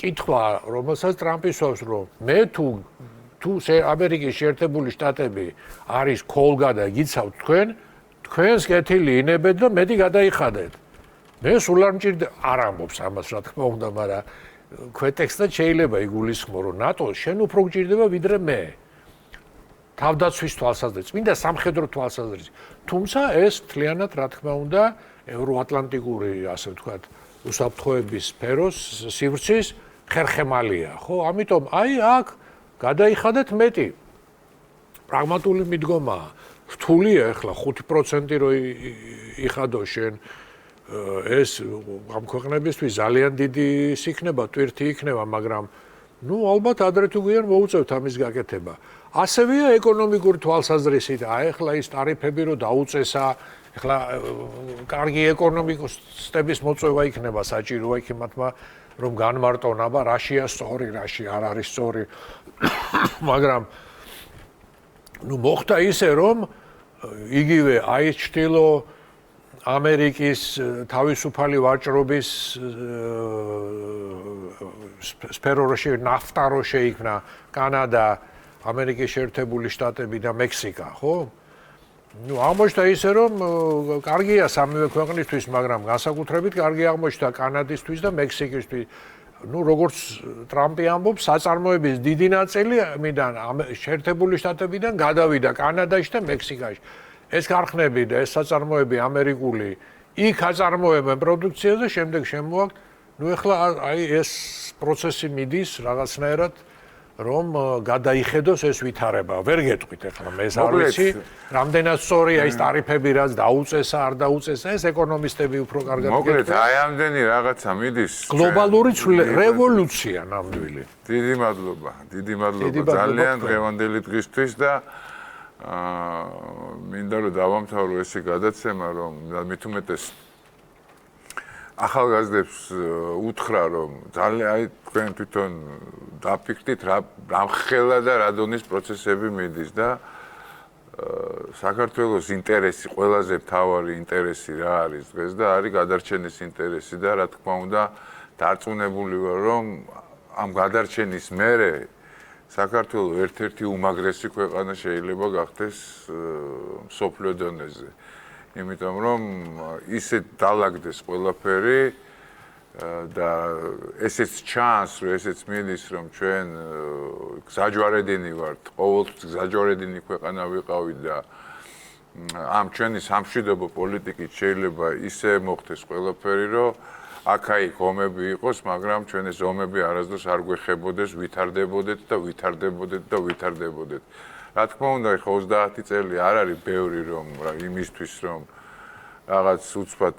კითხვა, რომელსაც ტრამპი სვავს, რომ მე თუ ამერიკის შეერთებული შტატები არის ქოლგა და გიცავთ თქვენს კეთილი ინებეთ და მეტი გადაიხადეთ. მე სულ არ მჭირდება, არ ამბობს ამას რა თქმა უნდა, მაგრამ ქვეტექსტად შეიძლება იგულისხმო, რომ ნატო შენ უფრო გჭირდება ვიდრე მე. თავდაცვის თვალსაზრისით, წმინდა სამხედრო თვალსაზრისით. თუმცა ეს მთლიანად რა თქმა უნდა ევროატლანტიკური, ასე ვთქვათ, უსაფრთხოების სფეროს სივრცის ხერხემალია, ხო? ამიტომ აქ გადაიხადეთ მეტი. პრაგმატული მიდგომაა. რთულია ახლა 5% რო იხადო შენ ეს ამ ქვეყნებისთვის ძალიან დიდი იქნება, ტვირთი იქნება, მაგრამ ალბათ ადრე თუ გვიან მოუწევთ ამის გაკეთება. ასევეა ეკონომიკური თვალსაზრისით, ახლა ის ტარიფები რო დაუწესა, ახლა კარგი ეკონომიკოსების მოწვევა იქნება საჭიროა იქიმათმა რომ განმარტონ, აბა რაშია სწორი, რაში არ არის სწორი. მაგრამ მოხდა ისე, რომ იგივე ჩრდილო ამერიკის თავისუფალი ვაჭრობის სფეროში ნაფტა რო შეიქმნა, კანადა, ამერიკის შეერთებული შტატები და მექსიკა, ხო? აღმოჩნდა ისე, რომ კარგია სამივე ქვეყნისთვის, მაგრამ განსაკუთრებით კარგი აღმოჩნდა კანადისთვის და მექსიკისთვის. როგორც ტრამპი ამბობს, საწარმოების დიდი ნაწილი შეერთებული შტატებიდან გადავიდა კანადაში და მექსიკაში. ეს ქარხნები და ეს საწარმოები ამერიკული იქ აწარმოებენ პროდუქციას და შემდეგ შემოაქვთ. ეხლა ეს პროცესი მიდის რაღაცნაირად, რომ გადაიხედოს ეს ვითარება. ვერ გეტყვით ეხლა მე ეს არ ვიცი, რამდენად სწორია ის ტარიფები, რაც დაუწესა, არ დაუწესა, ეს ეკონომისტები უფრო კარგად გეტყვით. მოკლედ, ამდენი რაღაცა მიდის. გლობალური რევოლუცია ნამდვილი. დიდი მადლობა, ძალიან დღევანდელი დღისთვის და მინდა რომ დავამთავრო ესე გადაცემა, რომ მით უმეტეს ახალგაზრდებს უთხრა რომ ძალიან აი თქვენ თვითონ დაფიქრდით რა ხელა და რა დონის პროცესები მიდის და საქართველოს ინტერესი ყველაზე მთავარი ინტერესი რა არის დღეს და არის გადარჩენის ინტერესი და რა თქმა უნდა დარწმუნებული ვარ რომ ამ გადარჩენის მერე საქართველოს ერთ-ერთი უმაგრესი ქვეყანა შეიძლება გახდეს მსოფლიო დონეზე. იმიტომ რომ ისე დალაგდეს ყველაფერი და ესეც ჩანს, რომ ესეც მიდის, რომ ჩვენ გზაჯვარედინი ვართ, ყოველთვის გზაჯვარედინი ქვეყანა ვიყავით და ამ ჩვენი სამშვიდობო პოლიტიკით შეიძლება ისე მოხდეს ყველაფერი, რომ აქ-აიქ ომები იყოს, მაგრამ ჩვენ ეს ომები არასდროს არ გვეხებოდეს, ვითარდებოდეთ და ვითარდებოდეთ და ვითარდებოდეთ. რა თქმა უნდა, ხო 30 წელი არ არის ბევრი რომ იმისთვის რომ რაღაც უცბად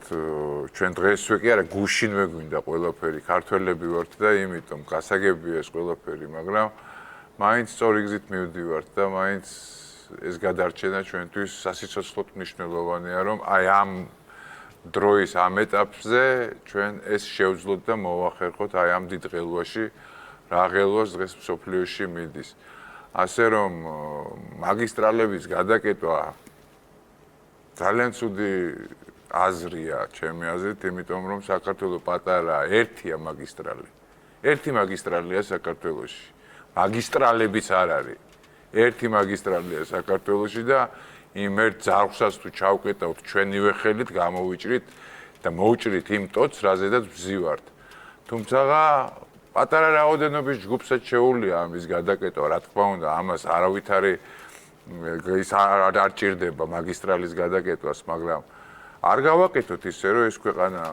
ჩვენ დღესვე კი არა გუშინვე გვინდა ყველაფერი, ქართველები ვართ და იმიტომ გასაგებია ეს ყველაფერი, მაგრამ მაინც სწორი გზით მივდივართ და მაინც ეს გადარჩენა ჩვენთვის სასიცოცხლოდ მნიშვნელოვანია, რომ აი ამ დროის ამ ეტაპზე ჩვენ ეს შევძლოთ და მოვახერხოთ აი ამ დიდ ღელვაში, რა ღელვას დღეს მსოფლიოში მიდის. ასე რომ მაგისტრალების გადაკეტვა ძალიან ცუდი აზრია, ჩემი აზრით, იმიტომ რომ საქართველოს პატარაა, ერთია მაგისტრალი. ერთი მაგისტრალია საქართველოში. მაგისტრალებიც არ არის. ერთი მაგისტრალია საქართველოში და იმ ერთ ძარღვსაც თუ ჩავკეტავთ ჩვენივე ხელით, გამოვიჭრით და მოვჭრით იმ ტოტს, რაზედაც ვზივართ. თუმცა პატარა რაოდენობის ჯგუფსაც შეუძლია ამის გადაკეტვა, რა თქმა უნდა, ამას არავითარი ის არ ჭირდება მაგისტრალის გადაკეტვას, მაგრამ არ გავაკეთოთ ისე, რომ ეს ქვეყანა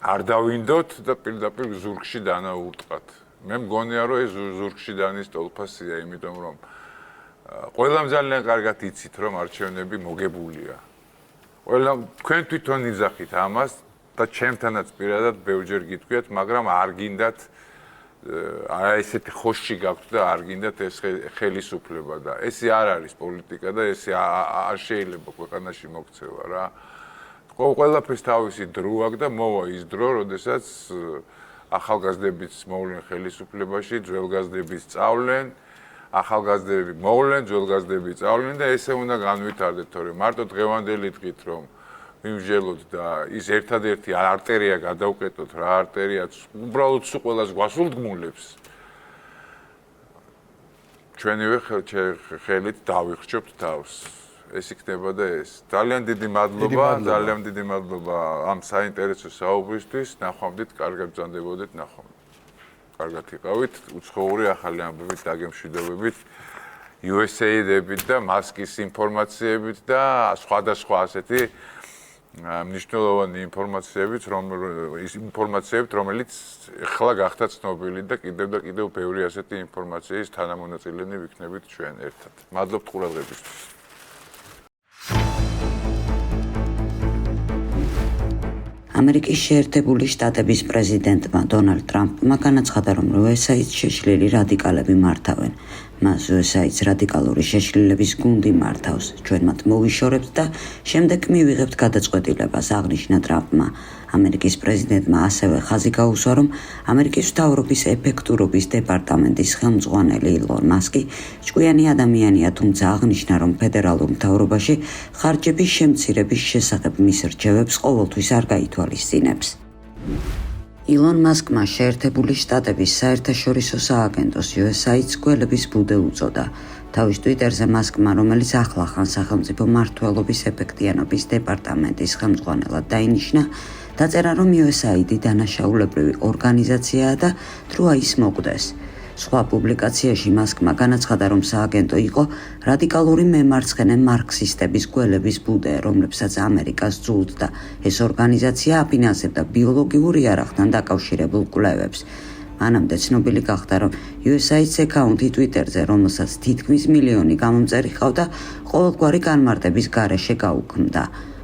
არ დავინდოთ და პირდაპირ ზურგში დანაურტყათ. მე მგონია, რომ ეს ზურგში დანის ტოლფასია, იმიტომ რომ ყველამ ძალიან კარგად იცით, რომ არჩევნები მოგებულია. ყველამ თქვენ თვითონ იძახით ამას და ჩემთანაც პირადად ბევრჯერ გიტყვიათ, მაგრამ არ გინდათ აი ესეთი ხოში გაქვთ და არ გინდათ ეს ხელისუფლება და ესე არ არის პოლიტიკა და ესე არ შეიძლება ქვეყანაში მოქცევა რა. ყველაფერს თავისი დრო აქვს და მოვა ის დრო, როდესაც ახალგაზრდებიც მოვლენ ხელისუფლებაში, ძველგაზრდები სწავლენ, ახალგაზრდები მოვლენ, ძველგაზრდები სწავლენ და ესე უნდა განვითარდეთ, თორემ მარტო დღევანდელი დღით რომ ვიმსჯელოთ და ის ერთადერთი არტერია გადავკეტოთ, რა არტერიაც უბრალოდ სულ ყველას გვასულდგმულებს. ჩვენივე ხელით დავიხრჩობთ თავს. ეს იქნება და ეს. ძალიან დიდი მადლობა ამ საინტერესო საუბრისთვის. ნახვამდით, კარგად ბრძანდებოდეთ, ნახვამდით. კარგად იყავით, უცხოური ახალი ამბებით, დაგემშვიდობებით, USAID-ებით და მასკის ინფორმაციებით და სხვადასხვა ასეთი მნიშვნელოვანი ინფორმაციებით, რომელიც ახლა გახდა ცნობილი და კიდევ ბევრი ასეთი ინფორმაციის თანამონაწილენი ვიქნებით ჩვენ ერთად. მადლობთ ყურადღებისთვის. ამერიკის შეერთებული შტატების პრეზიდენტმა დონალდ ტრამპმა განაცხადა, რომ USAID-ს შეშლილი რადიკალები მართავენ. მას USAID-ს რადიკალური შეშლილების გუნდი მართავს. ჩვენ მათ მოვიშორებთ და შემდეგ მივიღებთ გადაწყვეტილებას, აღნიშნა ტრამპმა. ამერიკის პრეზიდენტმა ასევე ხაზი გაუსვა, რომ ამერიკის მთავრობის ეფექტურობის დეპარტამენტის ხელმძღვანელი ილონ მასკი ჭკვიანი ადამიანია, თუმცა აღნიშნა, რომ ფედერალურ მთავრობაში ხარჯების შემცირების შესახებ მის რჩევებს ყოველთვის არ გაითვალისწინებს. ილონ მასკმა შეერთებული შტატების საერთაშორისო სააგენტოს USAID-ს გველების ბუდე უწოდა. თავის ტვიტერზე მასკმა, რომელიც ახლახან სახელმწიფო მმართველობის ეფექტიანობის დეპარტამენტის ხელმძღვანელად დაინიშნა, დაწერა, რომ USAID დანაშაულებრივი ორგანიზაციაა და დროა ის მოკვდეს. სხვა პუბლიკაციაში მასკმა განაცხადა, რომ სააგენტო იყო რადიკალური მემარცხენე მარქსისტების გველების ბუდე, რომლებსაც ამერიკას ძულდა. ეს ორგანიზაცია აფინანსებდა ბიოლოგიურ იარაღთან დაკავშირებულ კვლევებს. მანამდე ცნობილი გახდა, რომ USAID-ს აკაუნტი ტვიტერზე, რომელსაც თითქმის მილიონი გამომწერი ჰყავდა, ყოველგვარი განმარტების გარეშე გაუქმდა.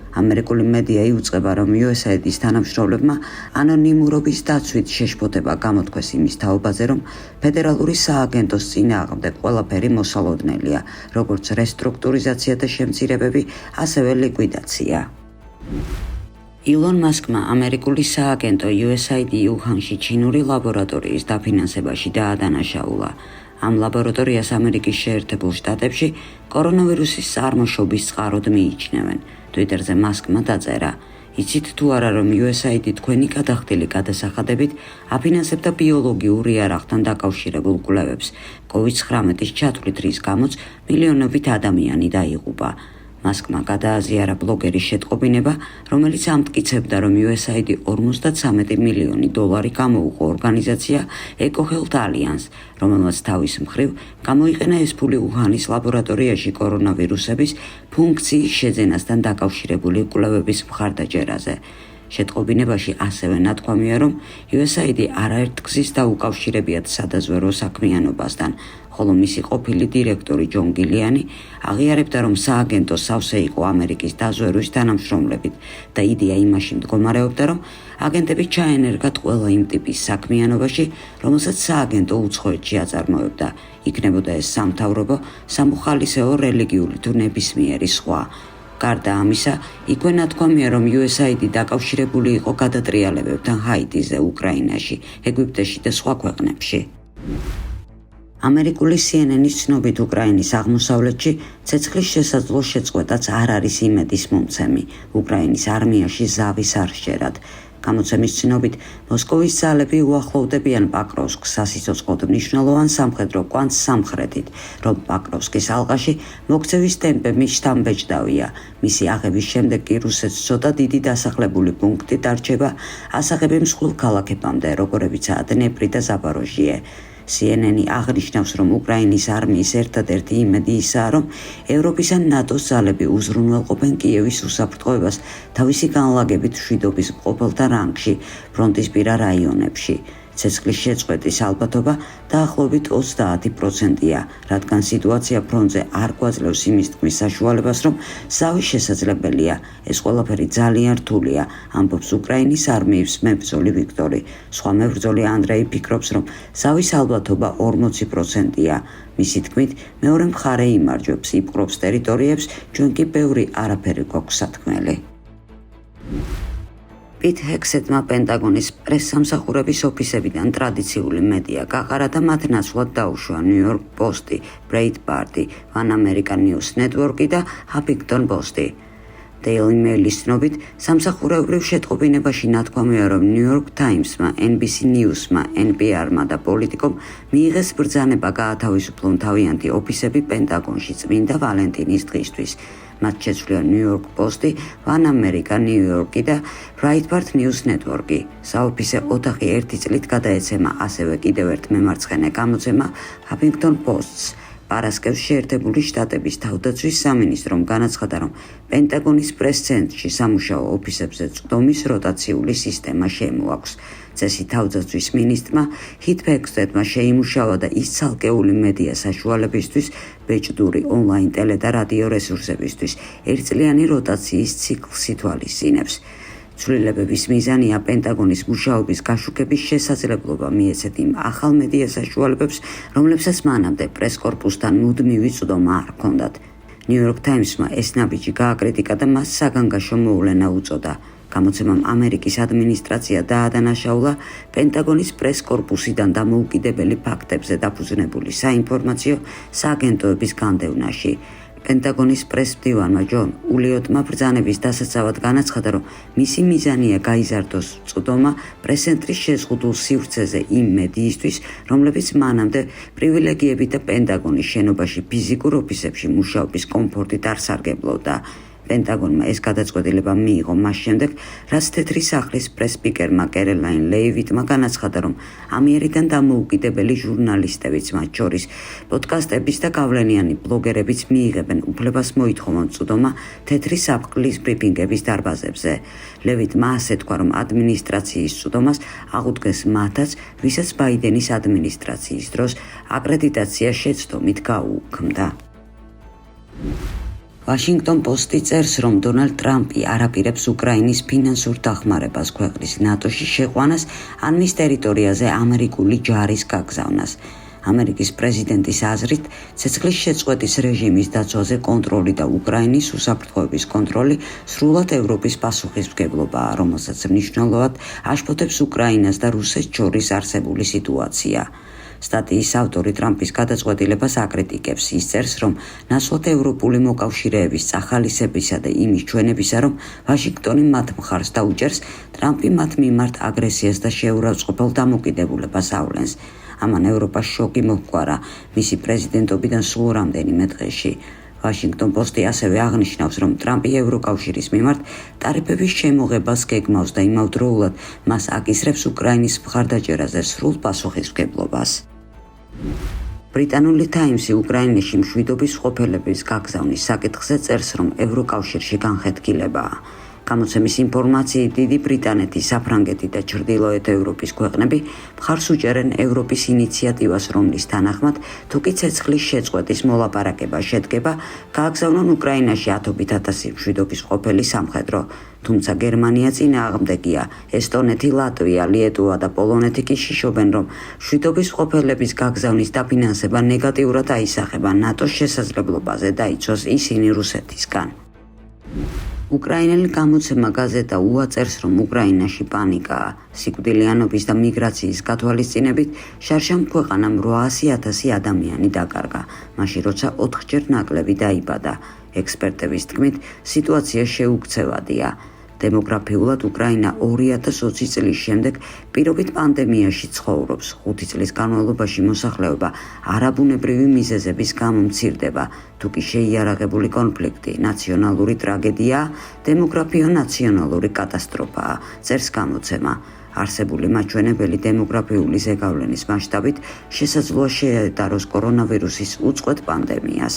ამერიკული მედია იუწყება, რომ USAID-ის თანამშრომლებმა ანონიმურობის დაცვით შეშფოთება გამოთქვეს იმის თაობაზე, რომ ფედერალური სააგენტოს წინააღმდეგ ყველაფერი მოსალოდნელია, როგორც რესტრუქტურიზაცია და შემცირებები, ასევე ლიკვიდაცია. ილონ მასკმა ამერიკული სააგენტო USAID უხანში ჩინური ლაბორატორიის დაფინანსებაში დაადანაშაულა. ამ ლაბორატორიას ამერიკის შეერთებულ შტატებში კორონავირუსის წარმოშობის წყაროდ მიიჩნევენ. Twitterზე მასკმა დაწერა: იცით თუ არა, რომ USAID თქვენი გადახდილი გადასახადებით აფინანსებდა ბიოლოგიურ იარაღთან დაკავშირებულ კვლევებს. COVID-19-ის ჩათვლით, რის გამოც მილიონობით ადამიანი დაიღუპა. მასკმა გადააზიარა ბლოგერის შეტყობინება, რომელიც ამტკიცებდა, რომ USAID 53 მილიონი დოლარი გამოუყო ორგანიზაცია EcoHealth Alliance, რომელმაც თავის მხრივ გამოიყენა ეს ფული უჰანის ლაბორატორიაში კორონავირუსების ფუნქციის შეძენასთან დაკავშირებული კვლევების მხარდაჭერაზე. შეტყობინებაში ასევე ნათქვამია, რომ USAID არაერთ გზის დაუკავშირებიათ სადაზვერვო საქმიანობასთან, ხოლო მისი ყოფილი დირექტორი ჯონ გილიანი აღიარებდა, რომ სააგენტო სავსე იყო ამერიკის დაზვერვის თანამშრომლებით და იდეა იმაში მდგომარეობდა, რომ აგენტები ჩაენერგათ ყველა იმ ტიპის საქმიანობაში, რომელსაც სააგენტო უცხოეთში აწარმოებდა. იქნებოდა ეს სამთავრობო, სამოხალისეო, რელიგიული თუ ნებისმიერი სხვა. გარდა ამისა, იქვე ნათქვამია, რომ USAID დაკავშირებული იყო გადატრიალებებთან ჰაიტიზე, უკრაინაში, ეგვიპტეში და სხვა ქვეყნებში. ამერიკული CNN-ის ცნობით უკრაინის აღმოსავლეთში ცეცხლის შესაძლო შეწყვეტაც არ არის იმედის მომცემი. უკრაინის არმიაში ზავის არ სჯერათ. გამოცემის ცნობით, მოსკოვის ძალები უახლოვდებიან პაკროვსკს სასიცოცხლოდ მნიშვნელოვან სამხედრო კვანძს სამხრეთით, რომ პაკროვსკის ალყაში მოქცევის ტემპები შთამბეჭდავია. მისი აღების შემდეგ კი რუსეთს ცოტა დიდი დასახლებული პუნქტი დარჩება ასაღები მსხვილ ქალაქებამდე, როგორებიცაა დნეპრი და ზაპოროჟიე. CNN-ი აღნიშნავს, რომ უკრაინის არმიის ერთადერთი იმედი ისაა, რომ ევროპის ან ნატოს ძალები უზრუნველყოფენ კიევის უსაფრთხოებას თავისი განლაგებით მშვიდობის მყოფელთა რანგში, ფრონტისპირა რაიონებში. ცეცხლის შეწყვეტის ალბათობა დაახლოებით 30%-ია, რადგან სიტუაცია ფრონტზე არ გვაძლევს იმის თქმის საშუალებას, რომ ზავი შესაძლებელია. ეს ყველაფერი ძალიან რთულია, ამბობს უკრაინის არმიის მებრძოლი ვიქტორი. სხვა მებრძოლი ანდრეი ფიქრობს, რომ ზავის ალბათობა 40%-ია. მისი თქმით, მეორე მხარე იმარჯვებს, იპყრობს ტერიტორიებს, ჩვენ კი ბევრი არაფერი გვაქვს სათქმელი. პიტ ჰექსეტმა პენტაგონის პრესსამსახურების ოფისებიდან ტრადიციული მედია გაყარა და მათ ნაცვლად დაუშვა New York Post, Breitbart, One American News Network და Huffington Post. Daily Mail-ის ცნობით, სამსახურებრივ შეტყობინებაში ნათქვამია, რომ New York Times-მა, NBC News-მა, NPR-მა და პოლიტიკომ მიიღეს ბრძანება გაათავისუფლონ თავიანთი ოფისები პენტაგონში წმინდა ვალენტინის დღისთვის. მათ შეცვლია New York Post, One American New York და Breitbart News Network. საოფისე ოთახი ერთი წლით გადაეცემა ასევე კიდევ ერთ მემარცხენე გამოცემა Huffington Post-ს. პარასკევს შეერთებული შტატების თავდაცვის სამინისტრომ განაცხადა, რომ პენტაგონის პრეს-ცენტრში სამუშაო ოფისებზე წვდომის როტაციული სისტემა შემოაქვს. წესი თავდაცვის მინისტრმა ჰით ჰექსეტმა შეიმუშავა და ის ცალკეული მედია საშუალებისთვის, ბეჭდური ონლაინ ტელე და რადიო რესურსებისთვის ერთწლიანი როტაციის ციკლს ითვალისწინებს. ცვლილებების მიზანია პენტაგონის მუშაობის გაშუქების შესაძლებლობა მიეცეთ იმ ახალ მედია საშუალებებს, რომლებსაც მანამდე პრეს-კორპუსთან მუდმივი წვდომა არ ჰქონდათ. New York Times-მა ეს ნაბიჯი გააკრიტიკა და მას საგანგაშო მოვლენა უწოდა. გამოცემამ ამერიკის ადმინისტრაცია დაადანაშაულა პენტაგონის პრეს-კორპუსიდან დამოუკიდებელი ფაქტებზე დაფუძნებული საინფორმაციო სააგენტოების განდევნაში. პენტაგონის პრეს-მდივანმა ჯონ ულიოტმა ბრძანების დასაცავად განაცხადა, რომ მისი მიზანია გაიზარდოს წვდომა პრეს-ცენტრის შეზღუდულ სივრცეზე იმ მედიისთვის, რომლებიც მანამდე პრივილეგიებით და პენტაგონის შენობაში ფიზიკურ ოფისებში მუშაობის კომფორტით არ სარგებლობდა. პენტაგონმა ეს გადაწყვეტილება მიიღო მას შემდეგ, რაც თეთრი სახლის პრეს-სპიკერმა კეროლაინ ლეივიტმა განაცხადა, რომ ამიერიდან დამოუკიდებელი ჟურნალისტებიც, მათ შორის პოდკასტების და გავლენიანი ბლოგერებიც მიიღებენ უფლებას მოითხოვონ წვდომა თეთრი საფრთხის ბრიფინგების დარბაზებზე. ლევიტმა ასე თქვა, რომ ადმინისტრაციის წვდომას აღუდგეს მათაც, ვისაც ბაიდენის ადმინისტრაციის დროს აკრედიტაცია შეცდომით გაუუქმდა. Washington Post-ი წერს, რომ დონალდ ტრამპი არაპირებს უკრაინის ფინანსურ დახმარებას ქვეყნის ნატოში შეყვანას ან მის ტერიტორიაზე ამერიკული ჯარის გაგზავნას. ამერიკის პრეზიდენტის აზრით, ცეცხლის შეწყვეტის რეჟიმის დაცვაზე კონტროლი და უკრაინის უსაფრთხოების კონტროლი სრულად ევროპის პასუხისმგებლობაა, რომელსაც მნიშვნელოვნად აშფოთებს უკრაინას და რუსეთს შორის არსებული სიტუაცია. სტატიის ავტორი ტრამპის გადაწყვეტილებას აკრიტიკებს. ის წერს, რომ ნაცვლად ევროპული მოკავშირეების წახალისებისა და იმის ჩვენებისა, რომ ვაშინგტონი მათ მხარს დაუჭერს, ტრამპი მათ მიმართ აგრესიას და შეურაცხყოფელ დამოკიდებულებას ავლენს. ამან ევროპას შოკი მოჰგვარა მისი პრეზიდენტობიდან სულ რამდენიმე დღეში. ვაშინგტონ პოსტი ასევე აღნიშნავს, რომ ტრამპი ევროკავშირის მიმართ ტარიფების შემოღებას გეგმავს და იმავდროულად მას აკისრებს უკრაინის მხარდაჭერაზე სრულ პასუხისმგებლობას. ბრიტანული თაიმსი უკრაინაში მშვიდობის ყოფილების გაგზავნის საკითხზე წერს, რომ ევროკავშირში განხეთქილებაა. გამოცემის ინფორმაციით, დიდი ბრიტანეთი, საფრანგეთი და ჩრდილოეთ ევროპის ქვეყნები მხარს უჭერენ ევროპის ინიციატივას, რომლის თანახმად, თუ კი ცეცხლის შეწყვეტის მოლაპარაკება შედგება, გააგზავნონ უკრაინაში 10,000 მშვიდობის ყოფილი სამხედრო. თუმცა გერმანია წინააღმდეგია. ესტონეთი, ლატვია, ლიეტუვა და პოლონეთი კი შიშობენ, რომ მშვიდობის ყოფილების გაგზავნის დაფინანსება ნეგატიურად აისახება ნატოს შესაძლებლობაზე და იცოს ისინი რუსეთისგან. უკრაინელი გამოცემა გაზეტა უა წერს, რომ უკრაინაში პანიკაა. სიკვდილიანობის და მიგრაციის გათვალისწინებით შარშამ ქვეყანამ 800,000 ადამიანი დაკარგა, მაშინ როცა 4-ჯერ ნაკლები დაიბადა. ექსპერტების თქმით, სიტუაცია შეუქცევადია. დემოგრაფიულად უკრაინა 2020 წლის შემდეგ პირობით პანდემიაში ცხოვრობს. 5 წლის განმავლობაში მოსახლეობა არაბუნებრივი მიზეზების გამო მცირდება. თუ კი შეიარაღებული კონფლიქტი, ნაციონალური ტრაგედია, დემოგრაფიო-ნაციონალური კატასტროფაა, წერს გამოცემა. არსებული მაჩვენებელი დემოგრაფიული ზეგავლენის მასშტაბით შესაძლოა შეადაროს კორონავირუსის უწყვეტ პანდემიას.